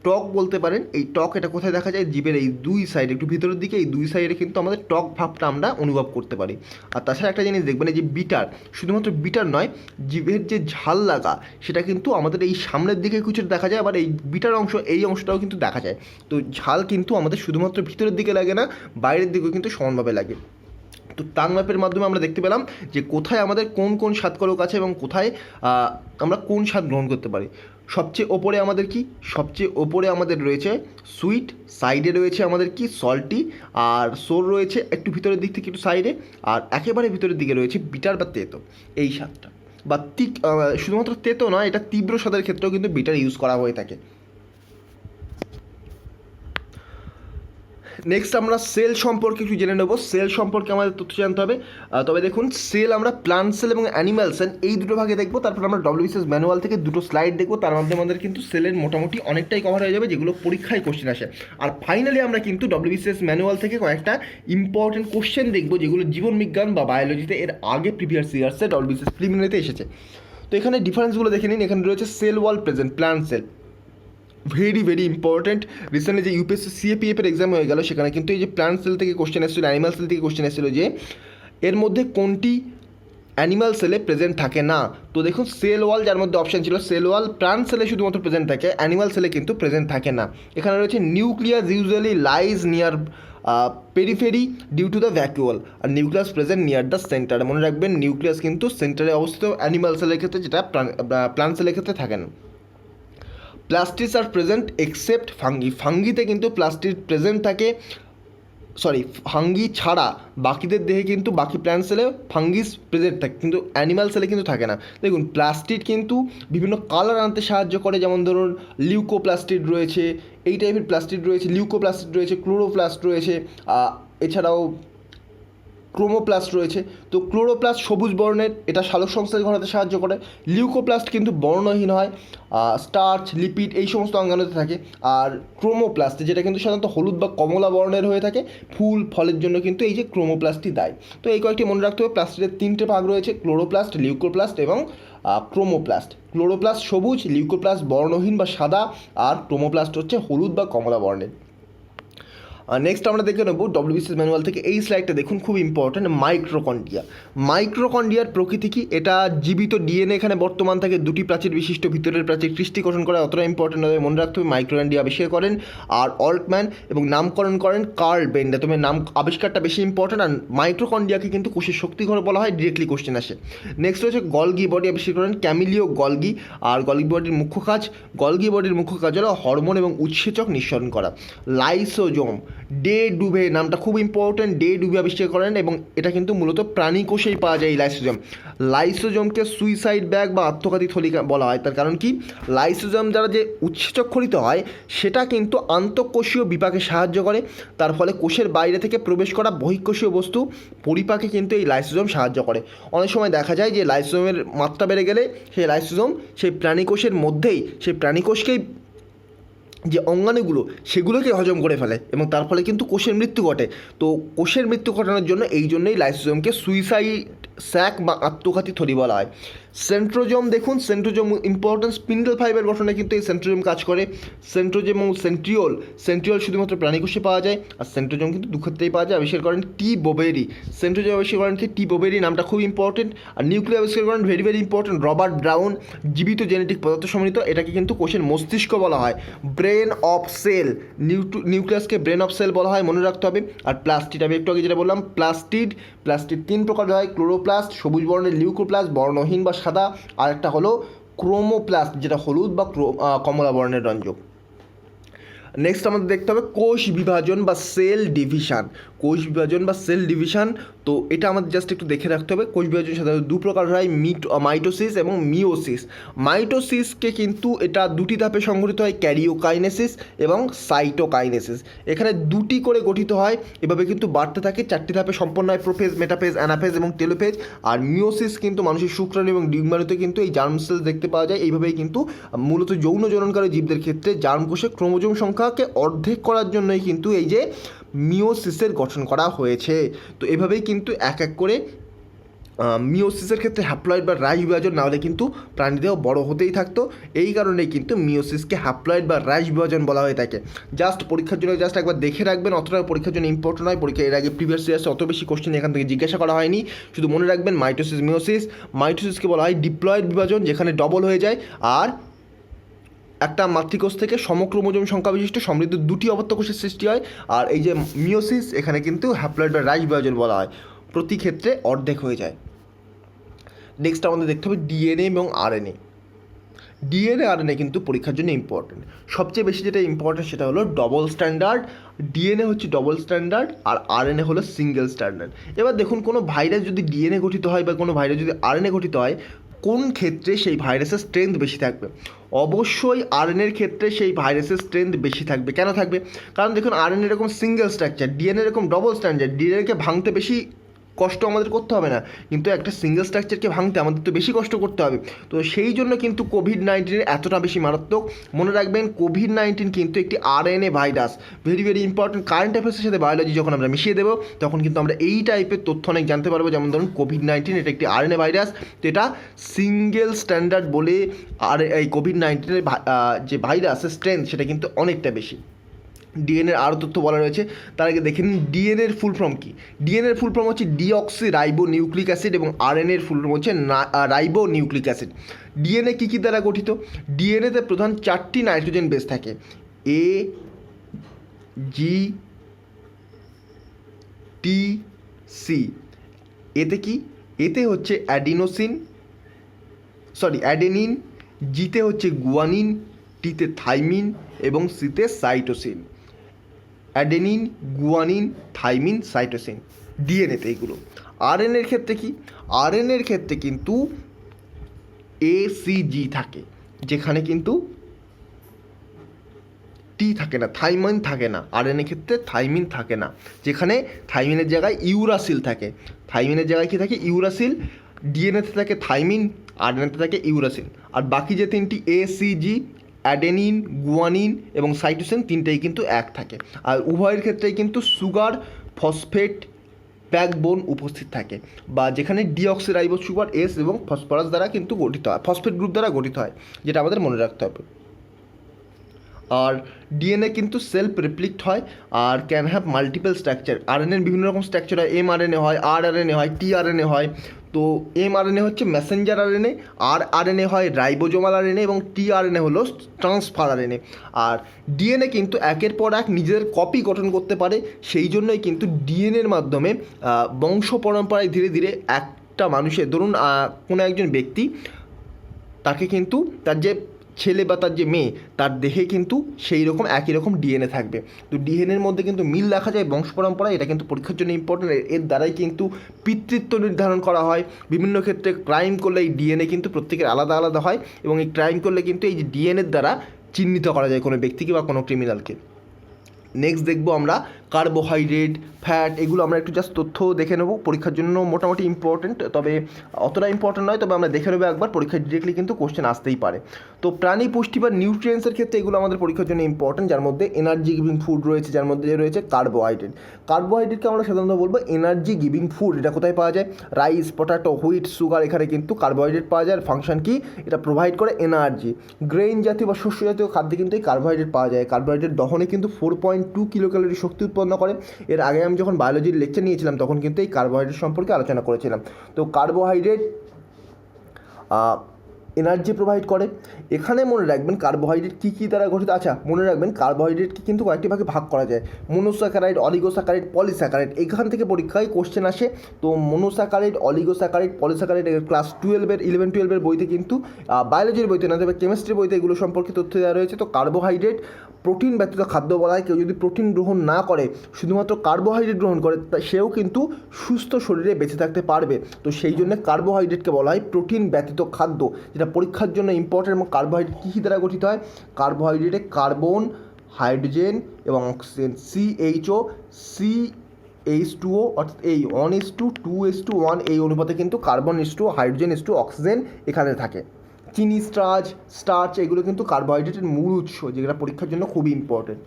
টক বলতে পারেন। এই টক এটা কোথায় দেখা যায়, জিভের এই দুই সাইডে, একটু ভিতরের দিকে এই দুই সাইডে কিন্তু আমাদের টক ভাবটা আমরা অনুভব করতে পারি। আর তাছাড়া একটা জিনিস দেখবেন, এই যে বিটার, শুধুমাত্র বিটার নয়, জিভের যে ঝাল লাগা সেটা কিন্তু আমাদের এই সামনের দিকে কিছু দেখা যায়, আবার এই বিটার অংশ এই অংশটাও কিন্তু দেখা যায়। তো ঝাল কিন্তু আমাদের শুধুমাত্র ভিতরের দিকে লাগে না, বাইরের দিকেও কিন্তু সমানভাবে লাগে। তো টাং ম্যাপের মাধ্যমে আমরা দেখতে পেলাম যে কোথায় আমাদের কোন স্বাদকরক আছে এবং কোথায় আমরা কোন স্বাদ গ্রহণ করতে পারি। সবচেয়ে ওপরে আমাদের রয়েছে সুইট, সাইডে রয়েছে আমাদের সল্টি, আর সোর রয়েছে একটু ভিতরের দিক থেকে একটু সাইডে, আর একেবারে ভিতরের দিকে রয়েছে বিটার বা তেতো। এই স্বাদটা বা শুধুমাত্র তেতো নয়, এটা তীব্র স্বাদের ক্ষেত্রেও কিন্তু বিটার ইউজ করা হয়ে থাকে। নেক্সট আমরা সেল সম্পর্কে একটু জেনে নেব। সেল সম্পর্কে আমাদের তথ্য জানতে হবে। তবে দেখুন, সেল আমরা প্লান্ট সেল এবং অ্যানিম্যাল সেল এই দুটো ভাগে দেখবো। তারপর আমরা WBCS ম্যানুয়াল থেকে দুটো স্লাইড দেখবো, তার মধ্যে আমাদের কিন্তু সেলের মোটামুটি অনেকটাই কভার হয়ে যাবে, যেগুলো পরীক্ষায় কোশ্চেন আসে। আর ফাইনালি আমরা কিন্তু WBCS ম্যানুয়াল থেকে কয়েকটা ইম্পর্টেন্ট কোশ্চেন দেখবো, যেগুলো জীবনবিজ্ঞান বা বায়োলজিতে এর আগে প্রিভিয়াস ইয়ার্সে WBCS প্রিলিমিনারিতে এসেছে। তো এখানে ডিফারেন্সগুলো দেখে নিন। এখানে রয়েছে cell wall present, plant sell, very important. Recently যে UPSC CAPF এর এক্সাম হয়ে গেল, সেখানে কিন্তু এই যে প্লান্ট সেল থেকে কোশ্চেন এসেছিলো, অ্যানিমাল সেল থেকে কোশ্চেন এসেছিলো যে এর মধ্যে কোনটি অ্যানিমাল সেলে প্রেজেন্ট থাকে না। তো দেখুন, সেল ওয়াল যার মধ্যে অপশান ছিল সেল ওয়াল, প্লান্ট সেলে শুধুমাত্র প্রেজেন্ট থাকে, অ্যানিমাল সেলে কিন্তু প্রেজেন্ট থাকে না। এখানে রয়েছে nucleus usually lies near periphery due to the vacuole, আর nucleus present near the centre. মনে রাখবেন, নিউক্লিয়াস কিন্তু সেন্টারে অবস্থিত অ্যানিমাল সেলের ক্ষেত্রে, যেটা প্লান্ট সেলের ক্ষেত্রে থাকে না। প্লাস্টিডস আর প্রেজেন্ট এক্সেপ্ট ফাঙ্গি, ফাঙ্গিতে কিন্তু প্লাস্টিড প্রেজেন্ট থাকে, ফাঙ্গি ছাড়া বাকিদের দেহে কিন্তু বাকি প্ল্যান্ট সেলে ফাঙ্গিস প্রেজেন্ট থাকে, কিন্তু অ্যানিমাল সেলে কিন্তু থাকে না। দেখুন, প্লাস্টিড কিন্তু বিভিন্ন কালার আনতে সাহায্য করে, যেমন ধরুন লিউকোপ্লাস্টিড রয়েছে, এই টাইপের প্লাস্টিড রয়েছে, লিউকোপ্লাস্টিড রয়েছে, ক্লোরোপ্লাস্ট রয়েছে, এছাড়াও ক্রোমোপ্লাস্ট রয়েছে। তো ক্লোরোপ্লাস্ট সবুজ বর্ণের, এটা সালোকসংশ্লেষ ঘটাতে সাহায্য করে। লিউকোপ্লাস্ট কিন্তু বর্ণহীন হয়, স্টার্চ, লিপিড এই সমস্ত অঙ্গাণুতে থাকে। আর ক্রোমোপ্লাস্ট, যেটা কিন্তু সাধারণত হলুদ বা কমলা বর্ণের হয়ে থাকে, ফুল ফলের জন্য কিন্তু এই যে ক্রোমোপ্লাস্টই দায়ী। তো এই কয়েকটি মনে রাখতে হবে। প্লাস্টিডের 3টে ভাগ রয়েছে, ক্লোরোপ্লাস্ট, লিউকোপ্লাস্ট এবং ক্রোমোপ্লাস্ট। ক্লোরোপ্লাস্ট সবুজ, লিউকোপ্লাস্ট বর্ণহীন বা সাদা, আর ক্রোমোপ্লাস্ট হচ্ছে হলুদ বা কমলা বর্ণের। নেক্সট আমরা দেখে নেব ডব্লিউবিসিএস ম্যানুয়াল থেকে এই স্লাইডটা দেখুন, খুব ইম্পর্ট্যান্ট। মাইক্রোকন্ড্রিয়া, মাইক্রোকন্ড্রিয়ার প্রকৃতি কি? এটা জীবিত ডিএনএ এখানে বর্তমান থাকে, দুটি প্রাচীর বিশিষ্ট ভিতরের প্রাচীর সৃষ্টি গঠন করা অতটা ইম্পর্টেন্ট হবে, মনে রাখতে হবে। মাইক্রোকন্ড্রিয়া আবিষ্কার করেন আর অল্টম্যান এবং নামকরণ করেন কার্ল বেন্ডার। তোমার নাম আবিষ্কারটা বেশি ইম্পর্টেন্ট। আর মাইক্রোকন্ড্রিয়াকে কিন্তু কোষের শক্তিঘর বলা হয়, ডিরেক্টলি কোশ্চেন আসে। নেক্সট হচ্ছে গলগি বডি আবিষ্কার করেন ক্যামিলিও গলগি। আর গলগি বডির মুখ্য কাজ, গলগি বডির মুখ্য কাজ হলো হরমোন এবং উৎসেচক নিঃসরণ করা। লাইসোজোম, ডে ডুভে, নামটা খুব ইম্পর্টেন্ট, ডে ডুভে আবিষ্কার করেন এবং এটা কিন্তু মূলত প্রাণী কোষেই পাওয়া যায় এই লাইসোজোম। লাইসোজোমকে সুইসাইড ব্যাগ বা আত্মঘাতী থলি বলা হয়। তার কারণ কি? লাইসোজোম দ্বারা যে উৎসেচক খরিত হয় সেটা কিন্তু আন্তঃকোষীয় বিপাকে সাহায্য করে, তার ফলে কোষের বাইরে থেকে প্রবেশ করা বহিঃকোষীয় বস্তু পরিপাকে কিন্তু এই লাইসোজোম সাহায্য করে। অনেক সময় দেখা যায় যে লাইসোজোমের মাত্রা বেড়ে গেলে সেই লাইসোজোম সেই প্রাণীকোষের মধ্যেই সেই প্রাণীকোষকেই যে অঙ্গাণুগুলো সেগুলোকে হজম করে ফেলে এবং তার ফলে কিন্তু কোষের মৃত্যু ঘটে। তো কোষের মৃত্যু ঘটানোর জন্য এই জন্যই লাইসোজোমকে সুইসাইড স্যাক বা আত্মঘাতী থলি বলা হয়। সেন্ট্রোজোম দেখুন, সেন্ট্রোজোম ইম্পর্টেন্ট, স্পিন্ডল ফাইবার গঠনে কিন্তু এই সেন্ট্রোজোম কাজ করে। সেন্ট্রোজোম এবং সেন্ট্রিওল, সেন্ট্রিওল শুধুমাত্র প্রাণীকোষে পাওয়া যায় আর সেন্ট্রোজোম কিন্তু দু ক্ষেত্রেই পাওয়া যায়। আবিষ্কার করেন টি বোবেরি। সেন্ট্রোজোম আবিষ্কার করেন কি? টি বোবেরি, নামটা খুব ইম্পর্টেন্ট। আর নিউক্লিয়াস আবিষ্কার করেন very very important Robert Brown. জীবিত জেনেটিক পদার্থ সমন্বিত, এটাকে কিন্তু কোষের মস্তিষ্ক বলা হয়। ব্রেন অফ সেল, নিউক্লিয়াসকে ব্রেন অফ সেল বলা হয়, মনে রাখতে হবে। আর প্লাস্টিড, আমি একটু আগে যেটা বললাম প্লাস্টিড, প্লাস্টিড তিন প্রকার হয়, ক্লোরোপ্লাস্ট সবুজ বর্ণের, লিউকোপ্লাস্ট বর্ণহীন বা সাদা, আর একটা হলো ক্রোমোপ্লাস্ট যেটা হলুদ বা কমলা বর্ণের রঞ্জক। নেক্সট আমাদের দেখতে হবে কোষ বিভাজন বা সেল ডিভিশন। কোষ বিভাজন বা সেল ডিভিশন, তো এটা আমাদের জাস্ট একটু দেখে রাখতে হবে। কোষ বিভাজন সাধারণত দু প্রকার হয়, মাইটোসিস এবং মিওসিস। মাইটোসিসকে কিন্তু এটা দুটি ধাপে সংঘটিত হয়, ক্যারিওকাইনেসিস এবং সাইটোকাইনেসিস। এখানে দুটি করে গঠিত হয়, এভাবে কিন্তু বাড়তে থাকে, চারটি ধাপে সম্পন্ন হয়, প্রোফেজ, মেটাফেজ, অ্যানাফেজ এবং টেলোফেজ। আর মিওসিস কিন্তু মানুষের শুক্রাণু এবং ডিম্বাণুতে কিন্তু এই জার্ম সেল দেখতে পাওয়া যায়। এইভাবেই কিন্তু মূলত যৌন জননকারী জীবদের ক্ষেত্রে জার্মকোষে ক্রোমোজোম সংখ্যাকে অর্ধেক করার জন্যই কিন্তু এই যে মিওসিসের গঠন করা হয়েছে। তো এভাবেই কিন্তু এক এক করে মিওসিসের ক্ষেত্রে হ্যাপ্লয়েড বা রাশ বিভাজন না হলে কিন্তু প্রাণীদেহ বড় হতেই থাকতো। এই কারণেই কিন্তু মিওসিসকে হ্যাপ্লয়েড বা রাশ বিভাজন বলা হয়ে থাকে। জাস্ট পরীক্ষার জন্য জাস্ট একবার দেখে রাখবেন, অতটা পরীক্ষার জন্য ইম্পর্টেন্ট নয়। পরীক্ষা এর আগে প্রিভিয়াস ইয়ার্সে অত বেশি কোশ্চেন এখান থেকে জিজ্ঞাসা করা হয়নি, শুধু মনে রাখবেন মাইটোসিস মিওসিস। মাইটোসিসকে বলা হয় ডিপ্লয়েড বিভাজন, যেখানে ডবল হয়ে যায় আর একটা মাতৃকোষ থেকে সমক্রোমোজোম সংখ্যা বিশিষ্ট সমৃদ্ধ দুটি অপত্য কোষের সৃষ্টি হয়। আর এই যে মিওসিস, এখানে কিন্তু হ্যাপ্লয়েড বা রাশ বিভাজন বলা হয়, প্রতি ক্ষেত্রে অর্ধেক হয়ে যায়। নেক্সট আমাদের দেখতে হবে ডিএনএ এবং আরএনএ। ডিএনএ আরএনএ কিন্তু পরীক্ষার জন্য ইম্পর্টেন্ট। সবচেয়ে বেশি যেটা ইম্পর্টেন্ট সেটা হলো ডবল স্ট্যান্ডার্ড। ডিএনএ হচ্ছে ডবল স্ট্যান্ডার্ড আর আরএনএ হলো সিঙ্গেল স্ট্যান্ডার্ড। এবার দেখুন, কোনো ভাইরাস যদি ডিএনএ গঠিত হয় বা কোনো ভাইরাস যদি আরএনএ গঠিত হয়, কোন ক্ষেত্রে সেই ভাইরাসের স্ট্রেংথ বেশি থাকবে? অবশ্যই আরএনএর ক্ষেত্রে সেই ভাইরাসের স্ট্রেংথ বেশি থাকবে। কেন থাকবে? কারণ দেখুন, আরএনএ এরকম সিঙ্গেল স্ট্রাকচার, ডিএনএ এরকম ডবল স্ট্যান্ডার্ড। ডিএনএকে ভাঙতে বেশি কষ্ট আমাদের করতে হবে না, কিন্তু একটা সিঙ্গেল স্ট্রাকচারকে ভাঙতে আমাদের তো বেশি কষ্ট করতে হবে। তো সেই জন্য কিন্তু কোভিড-19 এতটা বেশি মারাত্মক। মনে রাখবেন, কোভিড-19 কিন্তু একটি RNA virus. Very very important. Current অ্যাফেয়ার্সের সাথে বায়োলজি যখন আমরা মিশিয়ে দেবো তখন কিন্তু আমরা এই টাইপের তথ্য অনেক জানতে পারবো। যেমন ধরুন কোভিড-19 এটা একটি আরএনএ ভাইরাস, তো এটা সিঙ্গেল স্ট্যান্ডার্ড বলে। আর এই কোভিড-19 যে ভাইরাসের স্ট্রেংথ সেটা কিন্তু অনেকটা বেশি। ডিএনএর আরও তথ্য বলা রয়েছে, তার আগে দেখে নিন ডিএনএর ফুল ফর্ম কী। ডিএনএর ফুল ফর্ম হচ্ছে ডিঅক্সি রাইবো নিউক্লিক অ্যাসিড এবং আরএনএর ফুল ফর্ম হচ্ছে রাইবো নিউক্লিক অ্যাসিড। ডিএনএ কী কী দ্বারা গঠিত? ডিএনএতে প্রধান 4টি নাইট্রোজেন বেস থাকে, এ, জি, টি, সি। এতে কি? এতে হচ্ছে অ্যাডেনিন, জিতে হচ্ছে গুয়ানিন, টিতে থাইমিন এবং সিতে cytosine. Adenine, guanine, thymine, cytosine ডিএনএতে এইগুলো। আরএনএর ক্ষেত্রে কি? আরএনএর ক্ষেত্রে কিন্তু এসিজি থাকে, যেখানে কিন্তু টি থাকে না, থাইমিন থাকে না। আরএনএ ক্ষেত্রে থাইমিন থাকে না, যেখানে থাইমিনের জায়গায় ইউরাসিল থাকে। থাইমিনের জায়গায় কী থাকে? ইউরাসিল। ডিএনএতে থাকে থাইমিন, আরএনএতে থাকে ইউরাসিল। আর বাকি যে তিনটি এসিজি, অ্যাডেনিন, গুয়ানিন এবং সাইটোসিন তিনটেই কিন্তু এক থাকে। আর উভয়ের ক্ষেত্রেই কিন্তু সুগার ফসফেট ব্যাকবোন উপস্থিত থাকে, বা যেখানে ডিঅক্সিরাইবোজ সুগার এস এবং ফসফরাস দ্বারা কিন্তু গঠিত হয়, ফসফেট গ্রুপ দ্বারা গঠিত হয়, যেটা আমাদের মনে রাখতে হবে। আর ডিএনএ কিন্তু সেলফ রিপ্লিক্ট হয় আর ক্যান হ্যাভ মাল্টিপল স্ট্রাকচার। আরএনএর বিভিন্ন রকম স্ট্রাকচার হয়, এমআরএনএ হয়, আরআরএনএ হয়, টিআরএনএ হয়। তো এমআরএনএ হচ্ছে মেসেঞ্জার আরএনএ, আরআরএনএ হয় রাইবোজোমাল আরএনএ এবং টিআরএনএ হলো ট্রান্সফার আরএনএ। আর ডিএনএ কিন্তু একের পর এক নিজের কপি গঠন করতে পারে, সেই জন্যই কিন্তু ডিএনএর মাধ্যমে বংশ পরম্পরায় ধীরে ধীরে একটা মানুষের, ধরুন কোনো একজন ব্যক্তি, তাকে কিন্তু তার যে ছেলে বা তার যে মেয়ে, তার দেহে কিন্তু সেই রকম একই রকম ডিএনএ থাকবে। তো ডিএনএর মধ্যে কিন্তু মিল দেখা যায় বংশ পরম্পরা, এটা কিন্তু পরীক্ষার জন্য ইম্পর্টেন্ট। এর দ্বারাই কিন্তু পিতৃত্ব নির্ধারণ করা হয়। বিভিন্ন ক্ষেত্রে ক্রাইম করলে এই ডিএনএ কিন্তু প্রত্যেকের আলাদা আলাদা হয় এবং এই ক্রাইম করলে কিন্তু এই যে ডিএনএর দ্বারা চিহ্নিত করা যায় কোনো ব্যক্তিকে বা কোনো ক্রিমিনালকে। নেক্সট দেখবো আমরা কার্বোহাইড্রেট, ফ্যাট, এগুলো আমরা একটু জাস্ট তথ্য দেখে নেবো, পরীক্ষার জন্য মোটামুটি ইম্পর্টেন্ট, তবে অতটা ইম্পর্টেন্ট নয়, তবে আমরা দেখে নেবো একবার, পরীক্ষায় ডিরেক্টলি কিন্তু কোশ্চেন আসতেই পারে। তো প্রাণী পুষ্টি বা নিউট্রিয়েন্টসের ক্ষেত্রে এগুলো আমাদের পরীক্ষার জন্য ইম্পর্টেন্ট, যার মধ্যে এনার্জি গিভিং ফুড রয়েছে, যার মধ্যে রয়েছে কার্বোহাইড্রেট। কার্বোহাইড্রেটকে আমরা সাধারণত বলবো এনার্জি গিভিং ফুড। এটা কোথায় পাওয়া যায়? রাইস, পটাটো, হুইট, সুগার, এখানে কিন্তু কার্বোহাইড্রেট পাওয়া যায়। আর ফাংশন কি? এটা প্রোভাইড করে এনার্জি। গ্রেইন জাতীয় বা শস্য জাতীয় খাদ্যে কিন্তু এই কার্বোহাইড্রেট পাওয়া যায়। কার্বোহাইড্রেট দহনে কিন্তু 4.2 কিলোক্যালোরি শক্তি উৎপন্ন করে। এর আগে আমি যখন বায়োলজির লেকচার নিয়েছিলাম তখন কিন্তু এই কার্বোহাইড্রেট সম্পর্কে আলোচনা করেছিলাম। তো কার্বোহাইড্রেট এনার্জি প্রোভাইড করে। এখানে মনে রাখবেন কার্বোহাইড্রেট কী কী দ্বারা গঠিত। আচ্ছা, মনে রাখবেন কার্বোহাইড্রেটকে কিন্তু কয়েকটি ভাগে ভাগ করা যায়, মনোস্যাকারাইড, অলিগোস্যাকারাইড, পলিস্যাকারাইড। এখান থেকে পরীক্ষায় কোশ্চেন আসে। তো মনোস্যাকারাইড, অলিগোস্যাকারাইড, পলিস্যাকারাইড ক্লাস 11-12 বইতে কিন্তু, বায়োলজির বইতে না, তবে কেমিস্ট্রির বইতে এগুলো সম্পর্কে তথ্য দেওয়া রয়েছে। তো কার্বোহাইড্রেট প্রোটিন ব্যতীত খাদ্য বলা হয়। কেউ যদি প্রোটিন গ্রহণ না করে, শুধুমাত্র কার্বোহাইড্রেট গ্রহণ করে, সেও কিন্তু সুস্থ শরীরে বেঁচে থাকতে পারবে। তো সেই জন্য কার্বোহাইড্রেটকে বলা হয় প্রোটিন ব্যতীত খাদ্য, যেটা পরীক্ষার জন্য ইম্পর্টেন্ট। এবং কার্বোহাইড্রেট কী কী দ্বারা গঠিত হয়? কার্বোহাইড্রেটে কার্বন, হাইড্রোজেন এবং অক্সিজেন, CHO, CH2O, অর্থাৎ এই 1:2:1 এই অনুপাতে কিন্তু carbon is to hydrogen is to oxygen এখানে থাকে। চিনি, স্টার্চ এগুলো কিন্তু কার্বোহাইড্রেটের মূল উৎস, যেটা পরীক্ষার জন্য খুবই ইম্পর্টেন্ট।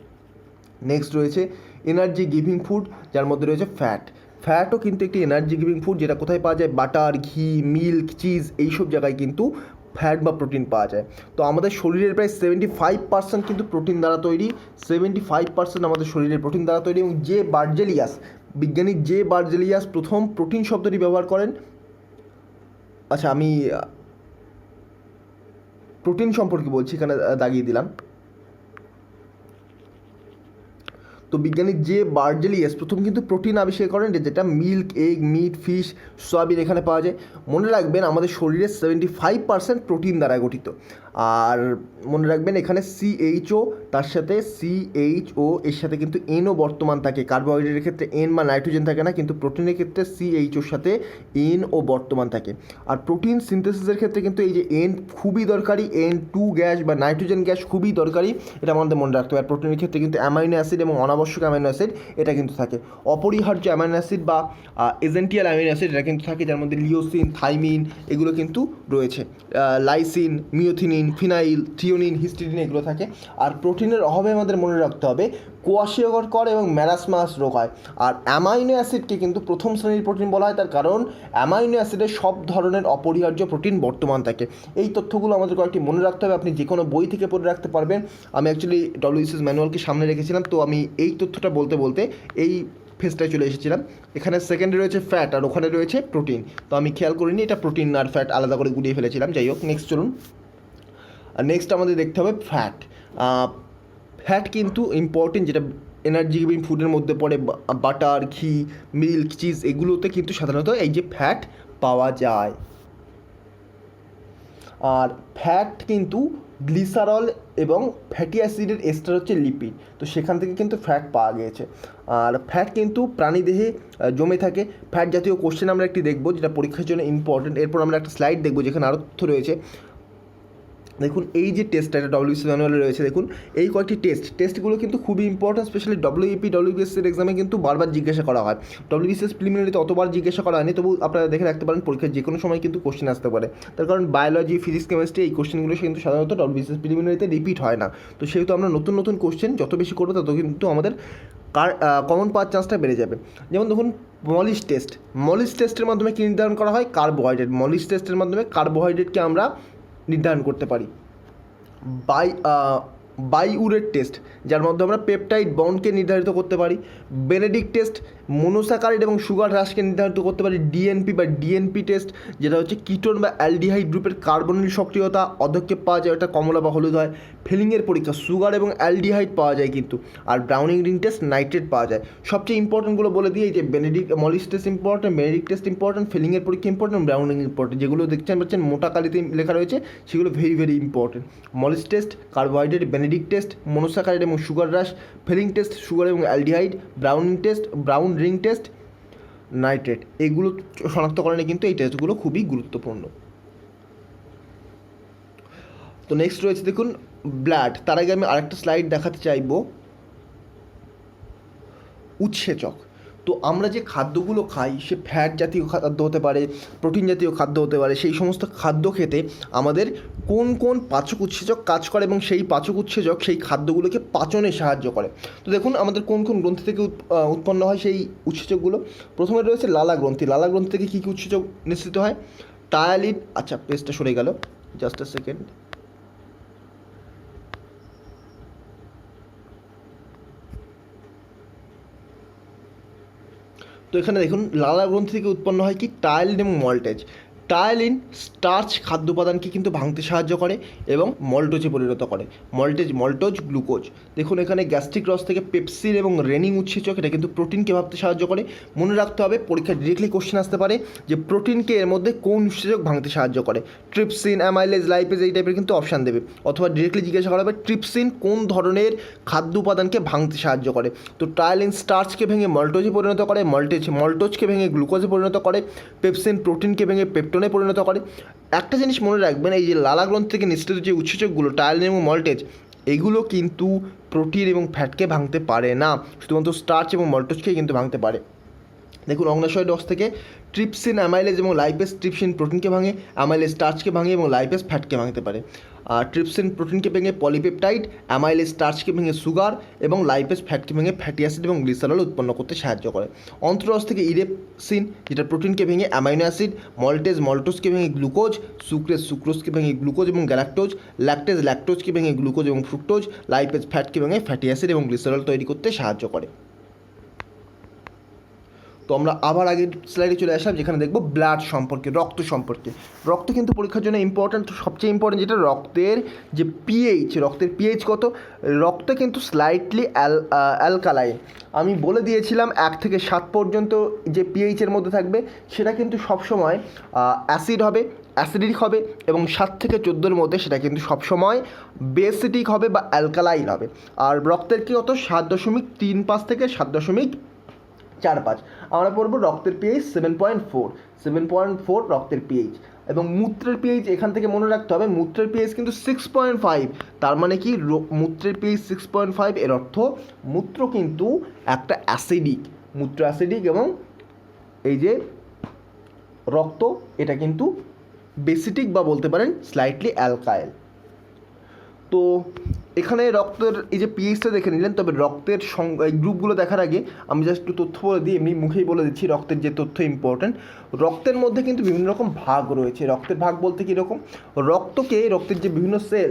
নেক্সট রয়েছে এনার্জি গিভিং ফুড, যার মধ্যে রয়েছে ফ্যাট। ফ্যাটও কিন্তু একটি এনার্জি গিভিং ফুড, যেটা কোথায় পাওয়া যায়? বাটার, ঘি, মিল্ক, চিজ, এইসব জায়গায় কিন্তু ফ্যাট বা প্রোটিন পাওয়া যায়। তো আমাদের শরীরের প্রায় 75% কিন্তু প্রোটিন দ্বারা তৈরি। 75% আমাদের শরীরের প্রোটিন দ্বারা তৈরি। এবং বিজ্ঞানী জে বার্জেলিয়াস প্রথম প্রোটিন শব্দটি ব্যবহার করেন। আচ্ছা, আমি প্রোটিন সম্পর্কে বলছি, এখানে দাগিয়ে দিলাম। তো বিজ্ঞানী জে বার্জেলিয়াস প্রথম কিন্তু প্রোটিন আবিষ্কার করেন, যেটা milk, egg, meat, fish, soybean এখানে পাওয়া যায়। মনে রাখবেন আমাদের শরীরের 75% প্রোটিন দ্বারা গঠিত। আর মনে রাখবেন এখানে CHO, তার সাথে CHO এর সাথে কিন্তু Nও বর্তমান থাকে। কার্বোহাইড্রেটের ক্ষেত্রে N বা নাইট্রোজেন থাকে না, কিন্তু প্রোটিনের ক্ষেত্রে CHOর সাথে Nও বর্তমান থাকে। আর প্রোটিন সিনথেসিসের ক্ষেত্রে কিন্তু এই যে N খুবই দরকারি, N2 গ্যাস বা নাইট্রোজেন গ্যাস খুবই দরকারি, এটা আমাদের মনে রাখতে হবে। আর প্রোটিনের ক্ষেত্রে কিন্তু অ্যামাইনো অ্যাসিড এবং অনাবশ্যক অ্যামাইনো অ্যাসিড এটা কিন্তু থাকে। অপরিহার্য অ্যামাইনো অ্যাসিড বা এজেন্টিয়াল অ্যামাইনো অ্যাসিড এটা কিন্তু থাকে, যার মধ্যে লিওসিন, থাইমিন এগুলো কিন্তু রয়েছে। লাইসিন, মিওথিনিন, ফিনাইল, থ্রিওনিন, হিস্টিডিন এগুলো থাকে। আর প্রোটিনের অভাবে আমাদের মনে রাখতে হবে কোয়াশিয়কর এবং ম্যারাসমাস রোগ হয়। আর অ্যামাইনো অ্যাসিডকে কিন্তু প্রথম শ্রেণীর প্রোটিন বলা হয়, তার কারণ অ্যামাইনো অ্যাসিডে সব ধরনের অপরিহার্য প্রোটিন বর্তমান থাকে। এই তথ্যগুলো আমাদের কয়েকটি মনে রাখতে হবে, আপনি যে কোনো বই থেকে পড়ে রাখতে পারবেন। আমি অ্যাকচুয়ালি WBCS ম্যানুয়ালকে সামনে রেখেছিলাম, তো আমি এই তথ্যটা বলতে বলতে এই ফেসটায় চলে এসেছিলাম। এখানে সেকেন্ডে রয়েছে ফ্যাট আর ওখানে রয়েছে প্রোটিন, তো আমি খেয়াল করিনি এটা প্রোটিন আর ফ্যাট আলাদা করে গুলিয়ে ফেলেছিলাম। যাই হোক, নেক্সট চলুন। আর নেক্সট আমাদের দেখতে হবে ফ্যাট। ফ্যাট কিন্তু ইম্পর্টেন্ট, যেটা এনার্জি গিভিং ফুডের মধ্যে পড়ে। বাটার, ঘি, মিল্ক, চিজ এগুলোতে কিন্তু সাধারণত এই যে ফ্যাট পাওয়া যায়। আর ফ্যাট কিন্তু গ্লিসারল এবং ফ্যাটি অ্যাসিডের এস্টার হচ্ছে লিপিড, তো সেখান থেকে কিন্তু ফ্যাট পাওয়া গিয়েছে। আর ফ্যাট কিন্তু প্রাণীদেহে জমে থাকে। ফ্যাট জাতীয় কোশ্চেন আমরা একটি দেখব, যেটা পরীক্ষার জন্য ইম্পর্টেন্ট। এরপর আমরা একটা স্লাইড দেখব যেখানে আরও তথ্য রয়েছে। দেখুন এই যে টেস্টটা, এটা WBCS ম্যানুয়ালে রয়েছে। দেখুন এই কয়েকটি টেস্টগুলো কিন্তু খুবই ইম্পর্টেন্ট, স্পেশালি WBCS এক্সামে কিন্তু বারবার জিজ্ঞাসা করা হয়। WBCS প্রিলিমিনারিতে অতবার জিজ্ঞাসা করা হয়নি, তবু আপনারা দেখে রাখতে পারেন, পরীক্ষার যে কোনো সময় কিন্তু কোশ্চেন আসতে পারে। তার কারণ বায়োলজি, ফিজিক্স, কেমিস্ট্রি এই কোশ্চেনগুলো কিন্তু সাধারণত WBCS প্রিলিমিনারিতে রিপিট হয় না। তো সেহেতু আমরা নতুন নতুন কোশ্চেন যত বেশি করবো তত কিন্তু আমাদের কমন পাওয়ার চান্সটা বেড়ে যাবে। যেমন দেখুন মলিস টেস্টের মাধ্যমে কী নির্ধারণ করা হয়? কার্বোহাইড্রেট। মলিস টেস্টের মাধ্যমে কার্বোহাইড্রেটকে আমরা নির্ধারণ করতে পারি। বাইউরেট টেস্ট, যার মধ্যে আমরা পেপটাইড বন্ডকে নির্ধারিত করতে পারি। বেনেডিক্ট টেস্ট মনোস্যাকারাইড এবং সুগার হ্রাসকে নির্ধারিত করতে পারি। ডিএনপি বা ডিএনপি টেস্ট, যেটা হচ্ছে কিটোন বা অ্যালডিহাইড গ্রুপের কার্বনিল সক্রিয়তা অধক্ষেপ পাওয়া যায়, ওটা কমলা বা হলুদ হয়। ফিলিংয়ের পরীক্ষা সুগার এবং অ্যালডিহাইড পাওয়া যায় কিন্তু। আর ব্রাউনিং রিং টেস্ট নাইট্রেট পাওয়া যায়। সবচেয়ে ইম্পর্টেন্টগুলো বলে দিয়ে, যে Molisch test important, Benedict test important, ফিলিংয়ের পরীক্ষা ইম্পর্টেন্ট, ব্রাউনিং ইম্পর্টেন্ট। যেগুলো দেখতে পাচ্ছেন মোটা কালিতে লেখা রয়েছে সেগুলো very very important. Molly's test carbohydrate, Benedict test monosaccharide এবং সুগার হ্রাস, ফিলিং টেস্ট সুগার এবং aldehyde, Browning test brown ring test nitrate. এগুলো শনাক্তকরণে কিন্তু এই টেস্টগুলো খুবই গুরুত্বপূর্ণ। তো নেক্সট রয়েছে দেখুন ব্লাড। তার আগে আমি আরেকটা স্লাইড দেখাতে চাইব, উৎসেচক। তো আমরা যে খাদ্যগুলো খাই, সে ফ্যাট জাতীয় খাদ্য হতে পারে, প্রোটিন জাতীয় খাদ্য হতে পারে, সেই সমস্ত খাদ্য খেতে আমাদের কোন কোন পাচক উৎসেচক কাজ করে এবং সেই পাচক উৎসেচক সেই খাদ্যগুলোকে পাচনে সাহায্য করে। তো দেখুন আমাদের কোন কোন গ্রন্থি থেকে উৎপন্ন হয় সেই উৎসেচকগুলো। প্রথমে রয়েছে লালা গ্রন্থি। লালা গ্রন্থি থেকে কী কী উৎসেচক নিঃসৃত হয়? টায়ালিন, আচ্ছা পেজটা সরে গেল, জাস্ট আ সেকেন্ড। তো এখানে দেখুন লালা গ্রন্থি থেকে উৎপন্ন হয় কি? টায়ালিন এবং মল্টেজ। টায়ালিন স্টার্চ খাদ্য উপাদানকে কিন্তু ভাঙতে সাহায্য করে এবং মল্টোজে পরিণত করে। Maltose glucose. দেখুন এখানে গ্যাস্ট্রিক রস থেকে পেপসিন এবং রেনিং উৎসেচক, এটা কিন্তু প্রোটিনকে ভাবতে সাহায্য করে। মনে রাখতে হবে, পরীক্ষায় ডিরেক্টলি কোশ্চেন আসতে পারে যে প্রোটিনকে এর মধ্যে কোন উৎসেচক ভাঙতে সাহায্য করে। ট্রিপসিন, অ্যামাইলেজ, লাইপেজ, এই টাইপের কিন্তু অপশান দেবে, অথবা ডিরেক্টলি জিজ্ঞাসা করা হবে ট্রিপসিন কোন ধরনের খাদ্য উপাদানকে ভাঙতে সাহায্য করে। তো টায়ালিন স্টার্চকে ভেঙে মল্টোজে পরিণত করে, মল্টোজকে ভেঙে গ্লুকোজে পরিণত করে, পেপসিন প্রোটিনকে ভেঙে পেপটোনে পরিণত করে। একটা জিনিস মনে রাখবেন, এই যে লালা গ্রন্থি থেকে নিঃসৃত যে উৎসেচকগুলো টায়ালিন এবং মল্টেজ, এগুলো কিন্তু প্রোটিন এবং ফ্যাটকে ভাঙতে পারে না, শুধুমাত্র স্টার্চ এবং মল্টোজকেই কিন্তু ভাঙতে পারে। দেখুন অগ্নাশয় রস থেকে ট্রিপসিন, অ্যামাইলেজ এবং লাইপেজ। ট্রিপসিন প্রোটিনকে ভাঙে, অ্যামাইলেজ স্টার্চকে ভাঙে এবং লাইপেজ ফ্যাটকে ভাঙতে পারে। আর ট্রিপসিন প্রোটিনকে ভেঙে পলিপেপটাইড, অ্যামাইলেজ স্টার্চকে ভেঙে সুগার এবং লাইপেজ ফ্যাটকে ভেঙে ফ্যাটি অ্যাসিড এবং গ্লিসারল উৎপন্ন করতে সাহায্য করে। অন্ত্ররস থেকে ইরেপসিন, যেটা প্রোটিনকে ভেঙে অ্যামাইনো অ্যাসিড, মল্টোজকে ভেঙে গ্লুকোজ, সুক্রোজকে ভেঙে গ্লুকোজ এবং গ্যালাক্টোজ, ল্যাকটোজকে ভেঙে গ্লুকোজ এবং ফ্রুক্টোজ, লাইপেজ ফ্যাটকে ভেঙে ফ্যাটি অ্যাসিড এবং গ্লিসারল তৈরি করতে সাহায্য করে। তো আমরা আবার আগের স্লাইডে চলে আসলাম, যেখানে দেখব ব্লাড সম্পর্কে, রক্ত সম্পর্কে। রক্ত কিন্তু পরীক্ষার জন্য ইম্পর্ট্যান্ট। সবচেয়ে ইম্পর্ট্যান্ট যেটা রক্তের যে পিএইচ, রক্তের পিএইচ কত? রক্ত কিন্তু স্লাইটলি অ্যালকালাইন। আমি বলে দিয়েছিলাম 1 থেকে 7 পর্যন্ত যে পিএইচের মধ্যে থাকবে সেটা কিন্তু সবসময় অ্যাসিড হবে, অ্যাসিডিক হবে, এবং 7 থেকে 14-এর মধ্যে সেটা কিন্তু সবসময় বেসিটিক হবে বা অ্যালকালাইন হবে। আর রক্তের কি কত? 7.35 থেকে 7.45। আমরা পড়বো রক্তের পিএইচ 7.4 রক্তের পিএইচ। এবং মূত্রের পিএইচ এখান থেকে মনে রাখতে হবে, মূত্রের পিএইচ কিন্তু 6.5। তার মানে কি? মূত্রের পিএইচ 6.5, এর অর্থ মূত্র কিন্তু একটা অ্যাসিডিক, মূত্র অ্যাসিডিক, এবং এই যে রক্ত এটা কিন্তু বেসিটিক বা বলতে পারেন স্লাইটলি অ্যালকাইল। তো এখানে রক্তের এই যে পিএইচটা দেখে নিলেন। তবে রক্তের এই গ্রুপগুলো দেখার আগে আমি জাস্ট একটু তথ্য বলে দিই, এমনি মুখেই বলে দিচ্ছি রক্তের যে তথ্য ইম্পর্ট্যান্ট। রক্তের মধ্যে কিন্তু বিভিন্ন রকম ভাগ রয়েছে। রক্তের ভাগ বলতে কীরকম? রক্তের যে বিভিন্ন সেল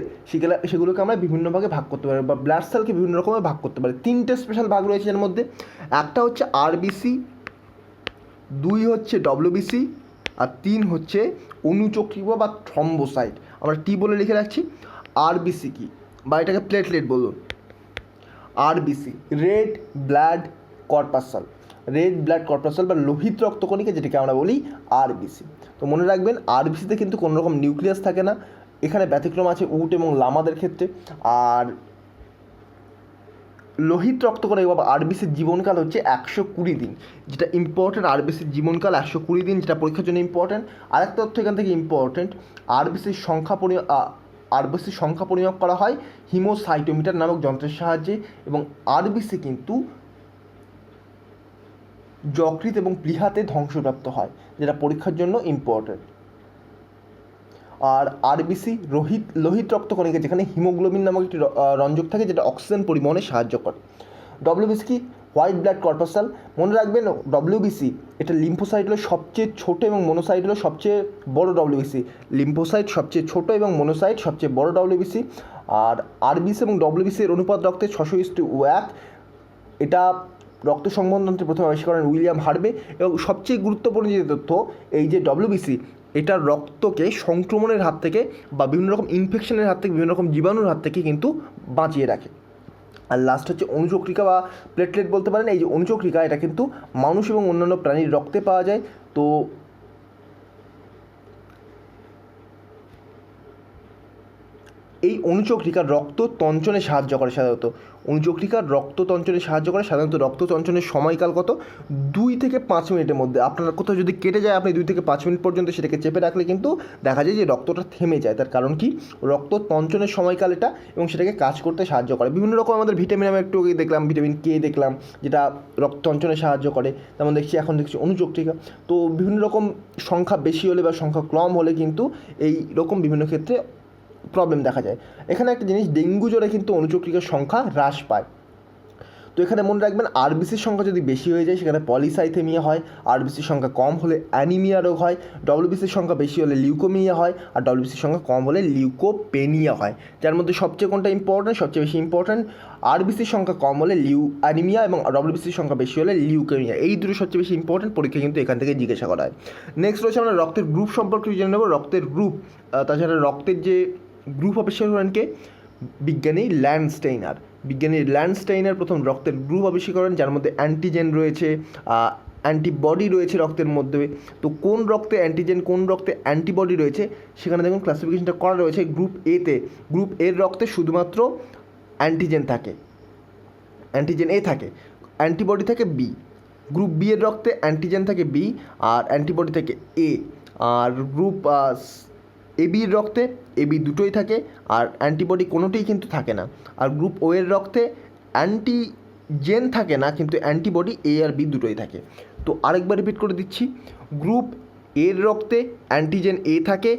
সেগুলোকে আমরা বিভিন্ন ভাগে ভাগ করতে পারি, বা ব্লাড সেলকে বিভিন্ন রকমের ভাগ করতে পারি। 3টে স্পেশাল ভাগ রয়েছে এর মধ্যে। একটা হচ্ছে আরবিসি, 2 হচ্ছে ডব্লিউবিসি, আর 3 হচ্ছে অনুচক্রিয় বা থ্রম্বোসাইট। আমরা টি বলে লিখে রাখছি। আরবিসি কি, বা এটাকে প্লেটলেট বলুন। আরবিসি রেড ব্লাড কর্পাসল বা লোহিত রক্তকণিকা, যেটাকে আমরা বলি আরবিসি। তো মনে রাখবেন আরবিসিতে কিন্তু কোনো রকম নিউক্লিয়াস থাকে না। এখানে ব্যতিক্রম আছে উট এবং লামাদের ক্ষেত্রে। আর লোহিত রক্তকণিকা বা আরবিসির জীবনকাল হচ্ছে 120 দিন, যেটা ইম্পর্ট্যান্ট। আরবিসির জীবনকাল 120 দিন, যেটা পরীক্ষার জন্য ইম্পর্ট্যান্ট। আরেকটা তথ্য এখান থেকে ইম্পর্ট্যান্ট, আরবিসির সংখ্যা পরিমাপ করা হয় হিমোসাইটোমিটার নামক যন্ত্রের সাহায্যে। এবং আরবিসি কিন্তু যকৃৎ এবং প্লীহাতে ধ্বংসপ্রাপ্ত হয়, যেটা পরীক্ষার জন্য ইম্পর্ট্যান্ট। আর আরবিসি লোহিত রক্তকণিকা, যেখানে হিমোগ্লোবিন নামক একটি রঞ্জক থাকে, যেটা অক্সিজেন পরিবহনে সাহায্য করে। ডব্লিউবিসি কি? White blood corpuscle. মনে রাখবেন ডব্লিউবিসি এটা লিম্ফোসাইট হলো সবচেয়ে ছোটো এবং মনোসাইট হলো সবচেয়ে বড়। ডব্লিউবিসি লিম্ফোসাইট সবচেয়ে ছোটো এবং মনোসাইট সবচেয়ে বড় ডব্লিউবিসি। আর আরবিসি এবং ডব্লিউবিসি এর অনুপাত রক্তে 600:1। এটা রক্ত সংবহনতন্ত্রে প্রথমে আবিষ্কার করেন উইলিয়াম হার্ভে। এবং সবচেয়ে গুরুত্বপূর্ণ যে তথ্য, এই যে ডব্লিউবিসি, এটা রক্তকে সংক্রমণের হাত থেকে বা বিভিন্ন রকম ইনফেকশনের হাত থেকে, বিভিন্ন রকম জীবাণুর হাত থেকে কিন্তু বাঁচিয়ে রাখে। আর লাস্ট হচ্ছে অণুচক্রিকা বা প্লেটলেট বলতে পারেন। এই যে অণুচক্রিকা, এটা কিন্তু মানুষ এবং অন্যান্য প্রাণীর রক্তে পাওয়া যায়। তো এই অণুচক্রিকা রক্ত তঞ্চনে সাহায্য করে সাধারণত। অণুচক্রিকা রক্ত তঞ্চনে সাহায্য করে সাধারণত। রক্ত তঞ্চনের সময়কাল কত? 2 থেকে 5 মিনিটের মধ্যে। আপনার কোথাও যদি কেটে যায়, আপনি 2 থেকে 5 মিনিট পর্যন্ত সেটাকে চেপে রাখলে কিন্তু দেখা যায় যে রক্তটা থেমে যায়। তার কারণ কি? রক্ত তঞ্চনের সময়কাল এটা, এবং সেটাকে কাজ করতে সাহায্য করে। বিভিন্ন রকম আমাদের ভিটামিন, আমি একটু দেখলাম ভিটামিন কে দেখলাম, যেটা রক্ত তঞ্চনে সাহায্য করে। তেমন এখন দেখছি অণুচক্রিকা। তো বিভিন্ন রকম সংখ্যা বেশি হলে বা সংখ্যা কম হলে কিন্তু এই রকম বিভিন্ন ক্ষেত্রে প্রবলেম দেখা যায়। এখানে একটা জিনিস, ডেঙ্গু জ্বরে কিন্তু অণুচক্রিকার সংখ্যা হ্রাস পায়। তো এখানে মনে রাখবেন, আরবিসির সংখ্যা যদি বেশি হয়ে যায় সেখানে পলিসাইথেমিয়া হয়, আরবিসির সংখ্যা কম হলে অ্যানিমিয়া রোগ হয়, ডব্লিউবিসির সংখ্যা বেশি হলে লিউকোমিয়া হয়, আর ডব্লিউবিসির সংখ্যা কম হলে লিউকোপেনিয়া হয়। যার মধ্যে সবচেয়ে কোনটা ইম্পর্ট্যান্ট? সবচেয়ে বেশি ইম্পর্ট্যান্ট আরবিসির সংখ্যা কম হলে অ্যানিমিয়া, এবং ডব্লিউবিসির সংখ্যা বেশি হলে লিউকেমিয়া। এই দুটো সবচেয়ে বেশি ইম্পর্ট্যান্ট, পরীক্ষা কিন্তু এখান থেকে জিজ্ঞাসা করা হয়। নেক্সট রয়েছে আমরা রক্তের গ্রুপ সম্পর্কে জেনে নেব। রক্তের গ্রুপ, তাছাড়া রক্তের যে গ্রুপ আবিষ্কার করেন কে? বিজ্ঞানী ল্যান্ডস্টেইনার। বিজ্ঞানী ল্যান্ডস্টেইনার প্রথম রক্তের গ্রুপ আবিষ্কার করেন, যার মধ্যে অ্যান্টিজেন রয়েছে, অ্যান্টিবডি রয়েছে রক্তের মধ্যে। তো কোন রক্তে অ্যান্টিজেন, কোন রক্তে অ্যান্টিবডি রয়েছে, সেখানে দেখুন ক্লাসিফিকেশনটা করা রয়েছে। গ্রুপ এতে, গ্রুপ এর রক্তে শুধুমাত্র অ্যান্টিজেন থাকে, অ্যান্টিজেন এ থাকে, অ্যান্টিবডি থাকে বি। গ্রুপ বি এর রক্তে অ্যান্টিজেন থাকে বি আর অ্যান্টিবডি থাকে এ। আর গ্রুপ এবির রক্তে এবি দুটোই থাকে আর অ্যান্টিবডি কোনোটাই কিন্তু থাকে না। আর গ্রুপ ও এর রক্তে অ্যান্টিজেন থাকে না, কিন্তু অ্যান্টিবডি এ আর বি দুটোই থাকে। তো আরেকবার রিপিট করে দিচ্ছি, গ্রুপ এর রক্তে অ্যান্টিজেন এ থাকে,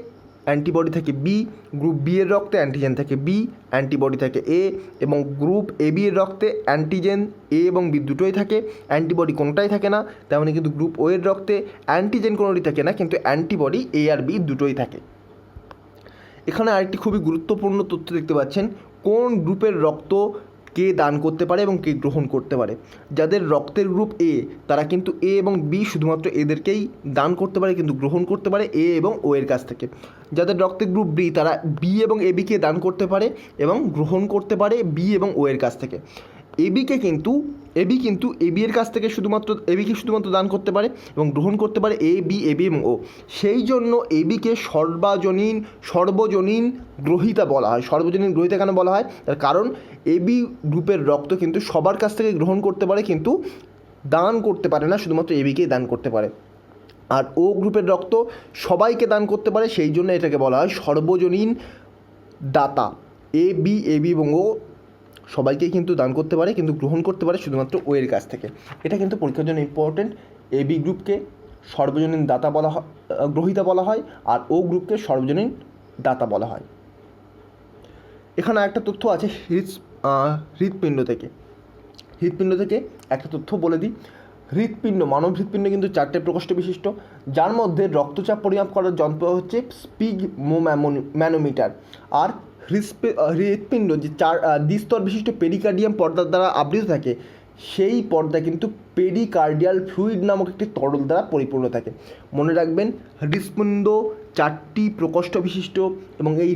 অ্যান্টিবডি থাকে বি। গ্রুপ বি এর রক্তে অ্যান্টিজেন থাকে বি, অ্যান্টিবডি থাকে এ। এবং গ্রুপ এ বি এর রক্তে অ্যান্টিজেন এ এবং বি দুটোই থাকে, অ্যান্টিবডি কোনোটাই থাকে না। তেমনি কিন্তু গ্রুপ ও এর রক্তে অ্যান্টিজেন কোনোটি থাকে না, কিন্তু অ্যান্টিবডি এ আর বি দুটোই থাকে। এখানে আরেকটি খুবই গুরুত্বপূর্ণ তথ্য দেখতে পাচ্ছেন, কোন গ্রুপের রক্ত কে দান করতে পারে এবং কে গ্রহণ করতে পারে। যাদের রক্তের গ্রুপ এ, তারা কিন্তু এ এবং বি শুধুমাত্র এদেরকেই দান করতে পারে, কিন্তু গ্রহণ করতে পারে এ এবং ও এর কাছ থেকে। যাদের রক্তের গ্রুপ বি, তারা বি এবং এ বিকে দান করতে পারে এবং গ্রহণ করতে পারে বি এবং ও এর কাছ থেকে। এবি কিন্তু এবি এর কাছ থেকে শুধুমাত্র এবিকে শুধুমাত্র দান করতে পারে এবং গ্রহণ করতে পারে এবি এবং ও। সেই জন্য এবিকে সর্বজনীন গ্রহীতা বলা হয়। সর্বজনীন গ্রহীতা কেন বলা হয়? তার কারণ এবি গ্রুপের রক্ত কিন্তু সবার কাছ থেকে গ্রহণ করতে পারে, কিন্তু দান করতে পারে না, শুধুমাত্র এবিকেই দান করতে পারে। আর ও গ্রুপের রক্ত সবাইকে দান করতে পারে, সেই জন্য এটাকে বলা হয় সর্বজনীন দাতা। এবি এবং ও সবাইকেই কিন্তু দান করতে পারে, কিন্তু গ্রহণ করতে পারে শুধুমাত্র ও এর কাছ থেকে। এটা কিন্তু পরীক্ষার জন্য ইম্পর্টেন্ট। এবি গ্রুপকে সর্বজনীন দাতা বলা হয়, গ্রহীতা বলা হয়, আর ও গ্রুপকে সর্বজনীন দাতা বলা হয়। এখানে একটা তথ্য আছে হৃৎপিণ্ড থেকে একটা তথ্য বলে দিই। মানব হৃৎপিণ্ড কিন্তু 4টে প্রকোষ্ঠ বিশিষ্ট, যার মধ্যে রক্তচাপ পরিমাপ করার যন্ত্র হচ্ছে স্পিগমোম্যানোমিটার। আর হৃৎপিণ্ড যে দ্বিস্তর বিশিষ্ট পেরিকার্ডিয়াম পর্দার দ্বারা আবৃত থাকে, সেই পর্দা কিন্তু পেরিকার্ডিয়াল ফ্লুইড নামক একটি তরল দ্বারা পরিপূর্ণ থাকে। মনে রাখবেন, হৃৎপিণ্ড 4টি প্রকোষ্ঠ বিশিষ্ট এবং এই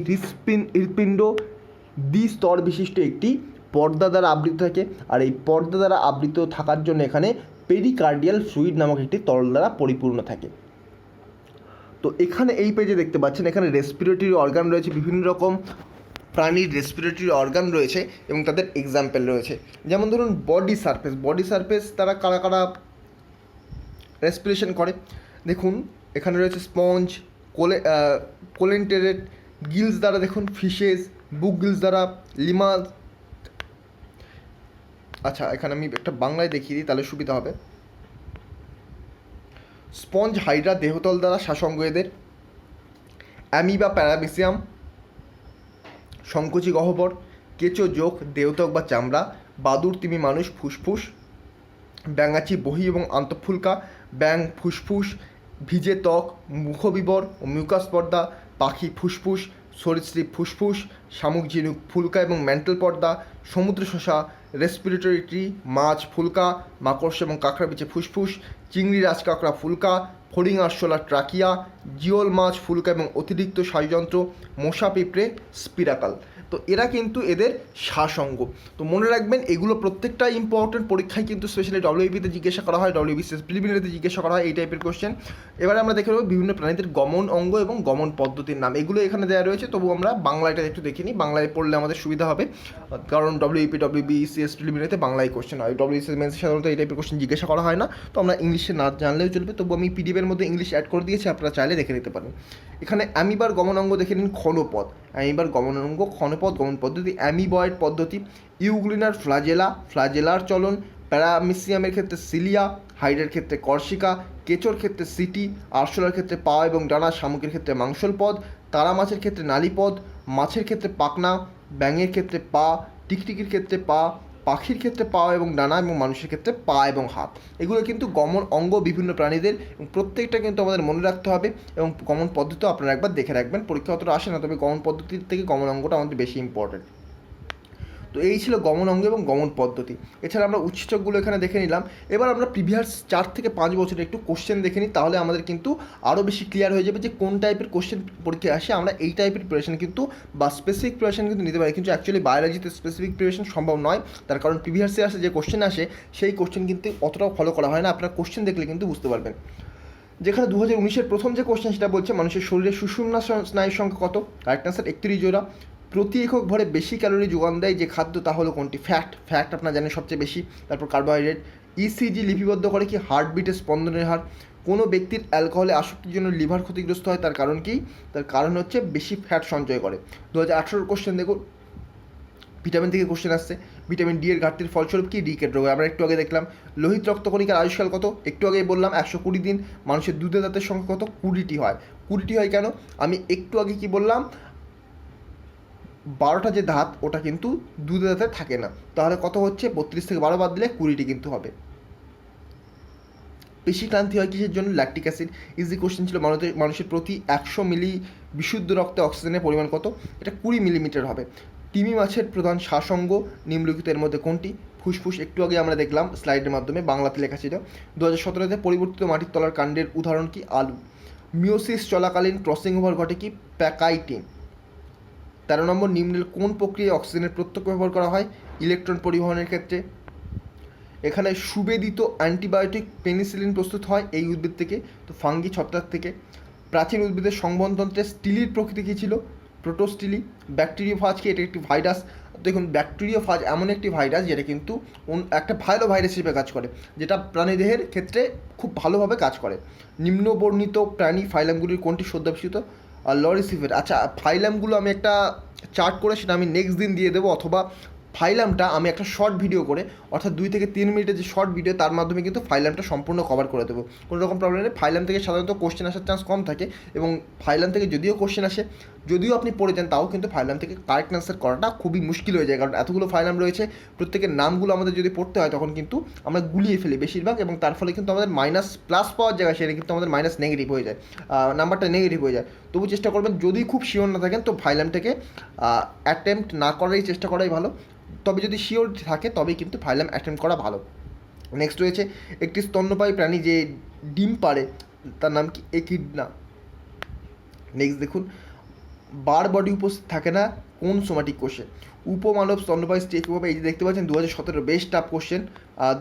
হৃৎপিণ্ড দ্বিস্তর বিশিষ্ট একটি পর্দা দ্বারা আবৃত থাকে। আর এই পর্দা দ্বারা আবৃত থাকার জন্য এখানে পেরিকার্ডিয়াল ফ্লুইড নামক একটি তরল দ্বারা পরিপূর্ণ থাকে। তো এখানে এই পেজে দেখতে পাচ্ছেন, এখানে রেসপিরেটরি অর্গান রয়েছে, বিভিন্ন রকম প্রাণীর রেসপিরেটরি অর্গান রয়েছে এবং তাদের এক্সাম্পল রয়েছে। যেমন ধরুন বডি সারফেস তারা কারা রেসপিরেশন করে। দেখুন এখানে রয়েছে স্পঞ্জ, কোলেন্টেরেট, গিলস দ্বারা দেখুন ফিশেস, বুক গিলস দ্বারা লিমাস। আচ্ছা, এখানে আমি একটা বাংলায় দেখিয়ে দিই তাহলে সুবিধা হবে। স্পঞ্জ হাইড্রা দেহতল দ্বারা শ্বাসঙ্গ এদের, অ্যামিবা প্যারামিসিয়াম সংকোচী গহ্বর, কেঁচো জোক দেহত্বক বা চামড়া, বাদুড় তিমি মানুষ ফুসফুস, ব্যাঙাচি বহি এবং আন্তঃফুলকা, ব্যাঙ ফুসফুস, ভিজে ত্বক, মুখবিবর ও মিউকাস পর্দা, পাখি ফুসফুস, সরীসৃপ ফুসফুস, শামুক ঝিনুক ফুলকা এবং ম্যান্টেল পর্দা, সমুদ্র শসা রেসপিরেটরি ট্রি, মাছ ফুলকা, মাকড়সা এবং কাঁকড়া বিছে ফুসফুস, চিংড়ি রাজকাঁকড়া ফুলকা, ফড়িং আরশোলা ট্রাকিয়া, জিওল মাছ ফুলকা এবং অতিরিক্ত স্নায়ুযন্ত্র, মশা পিঁপড়ে স্পিরাকাল। তো এরা কিন্তু এদের শ্বাসঙ্গ। তো মনে রাখবেন এগুলো প্রত্যেকটা ইম্পর্টেন্ট, পরীক্ষায় কিন্তু স্পেশালি ডব্লিউবিতে জিজ্ঞাসা করা হয়, ডব্লিউবিসিএস প্রিলিমিনারিতে জিজ্ঞাসা করা হয় এই টাইপের কোশ্চেন। এবারে আমরা দেখে নেব বিভিন্ন প্রাণীদের গমন অঙ্গ এবং গমন পদ্ধতির নাম। এগুলো এখানে দেওয়া রয়েছে, তবু আমরা বাংলাটা একটু দেখে নিই, বাংলায় পড়লে আমাদের সুবিধা হবে, কারণ ডব্লিউপি ডব্লিউবিসিএস প্রিলিমিনারিতে বাংলায় কোশ্চেন হয়, ডব্লিউবিসিএস মেন্সে সাধারণত এই টাইপের কোশ্চেন জিজ্ঞাসা করা হয় না। তো আমরা ইংলিশে না জানলেও চলবে, তবু আমি পিডিএফের মধ্যে ইংলিশ অ্যাড করে দিয়েছি, আপনারা চাইলে দেখে নিতে পারেন। এখানে অ্যামিবার গমন অঙ্গ দেখে নিন, ক্ষণপদ। অ্যামিবার গমন অঙ্গ ক্ষণপদ গমন পদ্ধতি, অ্যামিবয়েড পদ্ধতি, ইউগ্লিনার ফ্লাজেলা, ফ্লাজেলার চলন, প্যারামিসিয়ামের ক্ষেত্রে সিলিয়া, হাইডের ক্ষেত্রে কর্সিকা, কেঁচোর ক্ষেত্রে সিটি, আরশোলার ক্ষেত্রে পা এবং ডানা, শামুকের ক্ষেত্রে মাংসল পদ, তারা মাছের ক্ষেত্রে নালীপদ, মাছের ক্ষেত্রে পাখনা, ব্যাঙের ক্ষেত্রে পা, টিকটিকির ক্ষেত্রে পা, পাখির ক্ষেত্রে পা এবং ডানা, এবং মানুষের ক্ষেত্রে পা এবং হাত। এগুলো কিন্তু গমন অঙ্গ বিভিন্ন প্রাণীদের, এবং প্রত্যেকটা কিন্তু আমাদের মনে রাখতে হবে, এবং গমন পদ্ধতিও আপনারা একবার দেখে রাখবেন। পরীক্ষা অতটা আসে না, তবে গমন পদ্ধতির থেকে গমন অঙ্গটা আমাদের বেশি ইম্পর্টেন্ট। তো এই ছিল গমন অঙ্গ এবং গমন পদ্ধতি। এছাড়া আমরা উৎসেচকগুলো এখানে দেখে নিলাম। এবার আমরা প্রিভিয়াস 4 থেকে 5 বছরের একটু কোশ্চেন দেখে নিই, তাহলে আমাদের কিন্তু আরও বেশি ক্লিয়ার হয়ে যাবে যে কোন টাইপের কোশ্চেন পরীক্ষায় আসে। আমরা এই টাইপের প্রিপারেশন কিন্তু বা স্পেসিফিক প্রিপারেশন কিন্তু নিতে পারি, কিন্তু অ্যাকচুয়ালি বায়োলজিতে স্পেসিফিক প্রিপারেশন সম্ভব নয়, তার কারণ প্রিভিয়াস ইয়ার্সে যে কোশ্চেন আসে সেই কোশ্চেন কিন্তু অতটাও ফলো করা হয় না। আপনারা কোশ্চেন দেখলে কিন্তু বুঝতে পারবেন। যেখানে 2019-এর প্রথম যে কোশ্চেন সেটা বলছে মানুষের শরীরে সুষুম্না স্নায়ুর সংখ্যা কত? কারেক্ট আনসার 31 জোড়া। প্রতি একক ভরে বেশি ক্যালোরি যোগান দেয় যে খাদ্য তা হলো কোনটি? ফ্যাট আপনারা জানেন সবচেয়ে বেশি। তারপর কার্বোহাইড্রেট। ইসিজি লিপিবদ্ধ করে কি? হার্টবিটের স্পন্দনের হার। কোনো ব্যক্তির অ্যালকোহলে আসক্তির জন্য লিভার ক্ষতিগ্রস্ত হয়, তার কারণ কি? তার কারণ হচ্ছে বেশি ফ্যাট সঞ্চয় করে। 2018 কোশ্চেন দেখুন, ভিটামিন থেকে কোশ্চেন আসছে। ভিটামিন ডি এর ঘাটতির ফলস্বরূপ কি? রিকেট রোগ। আমরা একটু আগে দেখলাম। লোহিত রক্তকণিকার আয়ুষ্কাল কত? একটু আগেই বললাম 120 দিন। মানুষের দুধে দাঁতের সংখ্যা কত? 20টি হয়। 20টি হয় কেন? আমি একটু আগে কি বললাম, 12টা যে দাঁত ওটা কিন্তু দুধে দাঁতে থাকে না, তাহলে কত হচ্ছে? 32 থেকে 12 বাদ দিলে 20টি কিন্তু হবে। বেশি ক্লান্তি হয় কিসের জন্য? Lactic acid. ইজি কোশ্চেন ছিল। মানুষের প্রতি 100 মিলি বিশুদ্ধ রক্তে অক্সিজেনের পরিমাণ কত? এটা 20 মিলিমিটার হবে। তিমি মাছের প্রধান শ্বাসঙ্গ নিম্নলিখিতের মধ্যে কোনটি? ফুসফুস। একটু আগে আমরা দেখলাম স্লাইডের মাধ্যমে, বাংলাতে লেখা ছিল। 2017-তে পরিবর্তিত মাটির তলার কাণ্ডের উদাহরণ কি? আলু। মিওসিস চলাকালীন ক্রসিং ওভার ঘটে কি? প্যাকাইটিন। 13 নম্বর, নিম্নের কোন প্রক্রিয়ায় অক্সিজেনের প্রত্যক্ষ ব্যবহার করা হয়? ইলেকট্রন পরিবহনের ক্ষেত্রে। এখানে সুবেদিত অ্যান্টিবায়োটিক পেনিসিলিন প্রস্তুত হয় এই উদ্ভিদ থেকে, তো ফাঙ্গি ছত্রাক থেকে। প্রাচীন উদ্ভিদের সংবহনতন্ত্রে স্টিলির প্রকৃতি কী ছিল? প্রোটোস্টিলি। ব্যাকটেরিওফাজ কি? এটা একটি ভাইরাস। দেখুন, ব্যাকটেরিওফাজ এমন একটি ভাইরাস যেটা কিন্তু একটা ভালো ভাইরাস হিসেবে কাজ করে, যেটা প্রাণীদেহের ক্ষেত্রে খুব ভালোভাবে কাজ করে। নিম্নবর্ণিত প্রাণী ফাইলামগুলির কোনটি সদ্যাবসিত? লরিসিফের। আচ্ছা, ফাইলামগুলো আমি একটা চার্ট করে সেটা আমি নেক্সট দিন দিয়ে দেবো, অথবা ফাইলামটা আমি একটা শর্ট ভিডিও করে, অর্থাৎ 2 থেকে 3 মিনিটের যে শর্ট ভিডিও, তার মাধ্যমে কিন্তু ফাইলামটা সম্পূর্ণ কভার করে দেবো। কোনো রকম প্রবলেম নেই। ফাইলাম থেকে সাধারণত কোশ্চেন আসার চান্স কম থাকে, এবং ফাইলাম থেকে যদিও কোশ্চেন আসে, যদিও আপনি পড়ে যান, তাও কিন্তু ফাইলাম থেকে কারেক্ট অ্যান্সার করাটা খুবই মুশকিল হয়ে যায়, কারণ এতগুলো ফাইলাম রয়েছে। প্রত্যেকের নামগুলো আমাদের যদি পড়তে হয় তখন কিন্তু আমরা গুলিয়ে ফেলি বেশিরভাগ, এবং তার ফলে কিন্তু আমাদের মাইনাস প্লাস পাওয়ার জায়গায় সেটা কিন্তু আমাদের মাইনাস নেগেটিভ হয়ে যায়, নাম্বারটা নেগেটিভ হয়ে যায়। তবু চেষ্টা করবেন, যদি খুব শিওর না থাকেন, তো ফাইলাম থেকে অ্যাটেম্প্ট না করারই চেষ্টা করাই ভালো। তবে যদি শিওর থাকে তবেই কিন্তু ফাইলাম অ্যাটেম্প্ট করা ভালো। নেক্সট রয়েছে, একটি স্তন্যপায়ী প্রাণী যে ডিম পাড়ে তার নাম কি? একিডনা। নেক্সট দেখুন, বার বডি উপস্থিত থাকে না কোন সোমাটিক কোষে? উপমানব স্তন্যপায়ী স্টেজ হবে। এই যে দেখতে পাচ্ছেন 2017 বেস্ট টাফ কোশ্চেন,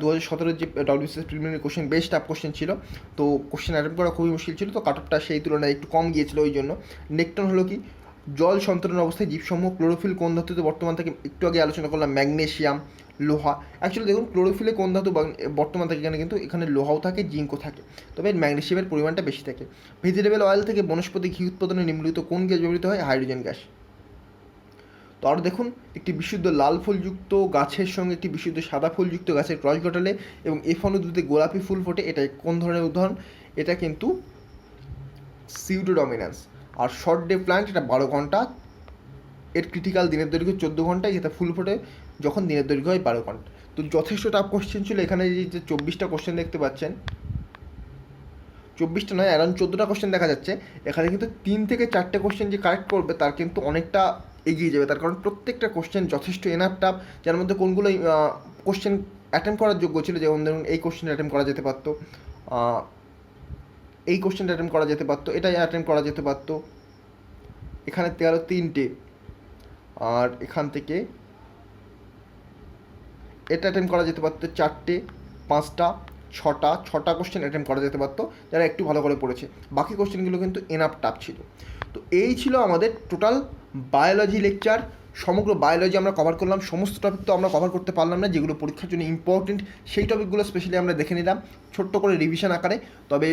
2017 যে WBCS preliminary question best tough question ছিল, তো কোশ্চেন অ্যাটেম্প করা খুবই মুশকিল ছিল, তো কাট অফটা সেই তুলনায় একটু কম গিয়েছিল ওই জন্য। নেকটন হলো কি? জল সন্তরণ অবস্থায় জীবসমূহ। ক্লোরোফিল কোন ধাতুতে বর্তমান থাকে? একটু আগে আলোচনা করলাম, ম্যাগনেশিয়াম, লোহা। অ্যাকচুয়ালি দেখুন, ক্লোরোফিলে কোন ধাতু বর্তমান থাকে? কিন্তু এখানে লোহাও থাকে, জিঙ্কও থাকে, তবে ম্যাগনেশিয়ামের পরিমাণটা বেশি থাকে। ভেজিটেবল অয়েল থেকে বনস্পতি ঘি উৎপাদনে নিম্নলিখিত কোন গ্যাস ব্যবহৃত হয়? Hydrogen gas. তো আরও দেখুন, একটি বিশুদ্ধ লাল ফুলযুক্ত গাছের সঙ্গে একটি বিশুদ্ধ সাদা ফুলযুক্ত গাছের ক্রস ঘটালে এবং এফন উদ্ভিদে গোলাপি ফুল ফোটে, এটা কোন ধরনের উদাহরণ? এটা কিন্তু সিউডোডমিনান্স। আর শর্ট ডে প্ল্যান্ট, এটা 12 ঘন্টা, এর ক্রিটিক্যাল দিনের দৈর্ঘ্য 14 ঘন্টায়, যেটা ফুল ফোটে যখন দিনের দৈর্ঘ্য হয় 12 ঘন্টা। তো যথেষ্ট টাফ কোশ্চেন ছিল। এখানে যে 24টা কোশ্চেন দেখতে পাচ্ছেন, 24টা নয়, অ্যারাউন্ড 14টা কোশ্চেন দেখা যাচ্ছে। এখানে কিন্তু 3 থেকে 4টে কোশ্চেন যে কারেক্ট করবে তার কিন্তু অনেকটা এগিয়ে যাবে, তার কারণ প্রত্যেকটা কোশ্চেন যথেষ্ট এনাফ টাফ, যার মধ্যে কোনগুলো কোশ্চেন অ্যাটেম্প করার যোগ্য ছিল, যেমন ধরুন এই কোশ্চেনটা অ্যাটেম্প করা যেতে পারতো, এই কোশ্চেনটা অ্যাটেম্প করা যেতে পারতো, এটাই অ্যাটেম্প করা যেতে পারতো। এখানে 3টে, আর এখান থেকে এটা অ্যাটেম্প করা যেতে পারতো 4টে, 5টা, 6টা কোশ্চেন অ্যাটেম্প করা যেতে পারতো যারা একটু ভালো করে পড়েছে। বাকি কোশ্চেনগুলো কিন্তু এনাফ টাফ ছিল। তো এই ছিল আমাদের টোটাল বায়োলজি লেকচার। সমগ্র বায়োলজি আমরা কভার করলাম। সমস্ত টপিক তো আমরা কভার করতে পারলাম না, যেগুলো পরীক্ষার জন্য ইম্পর্টেন্ট সেই টপিকগুলো স্পেশালি আমরা দেখে নিলাম ছোট্ট করে রিভিশন আকারে। তবে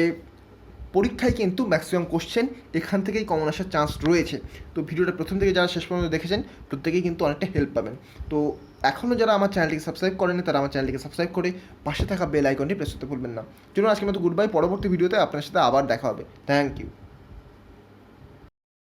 পরীক্ষায় কিন্তু ম্যাক্সিমাম কোশ্চেন এখান থেকেই কমন আসার চান্স রয়েছে। তো ভিডিওটা প্রথম থেকে যারা শেষ পর্যন্ত দেখেছেন প্রত্যেকেই কিন্তু অনেকটা হেল্প পাবেন। তো এখনও যারা আমার চ্যানেলটিকে সাবস্ক্রাইব করেনি তারা আমার চ্যানেলটিকে সাবস্ক্রাইব করে পাশে থাকা বেল আইকনটি প্রেস করতে ভুলবেন না। চলুন আজকের মতো গুড বাই, পরবর্তী ভিডিওতে আপনার সাথে আবার দেখা হবে। Thank you.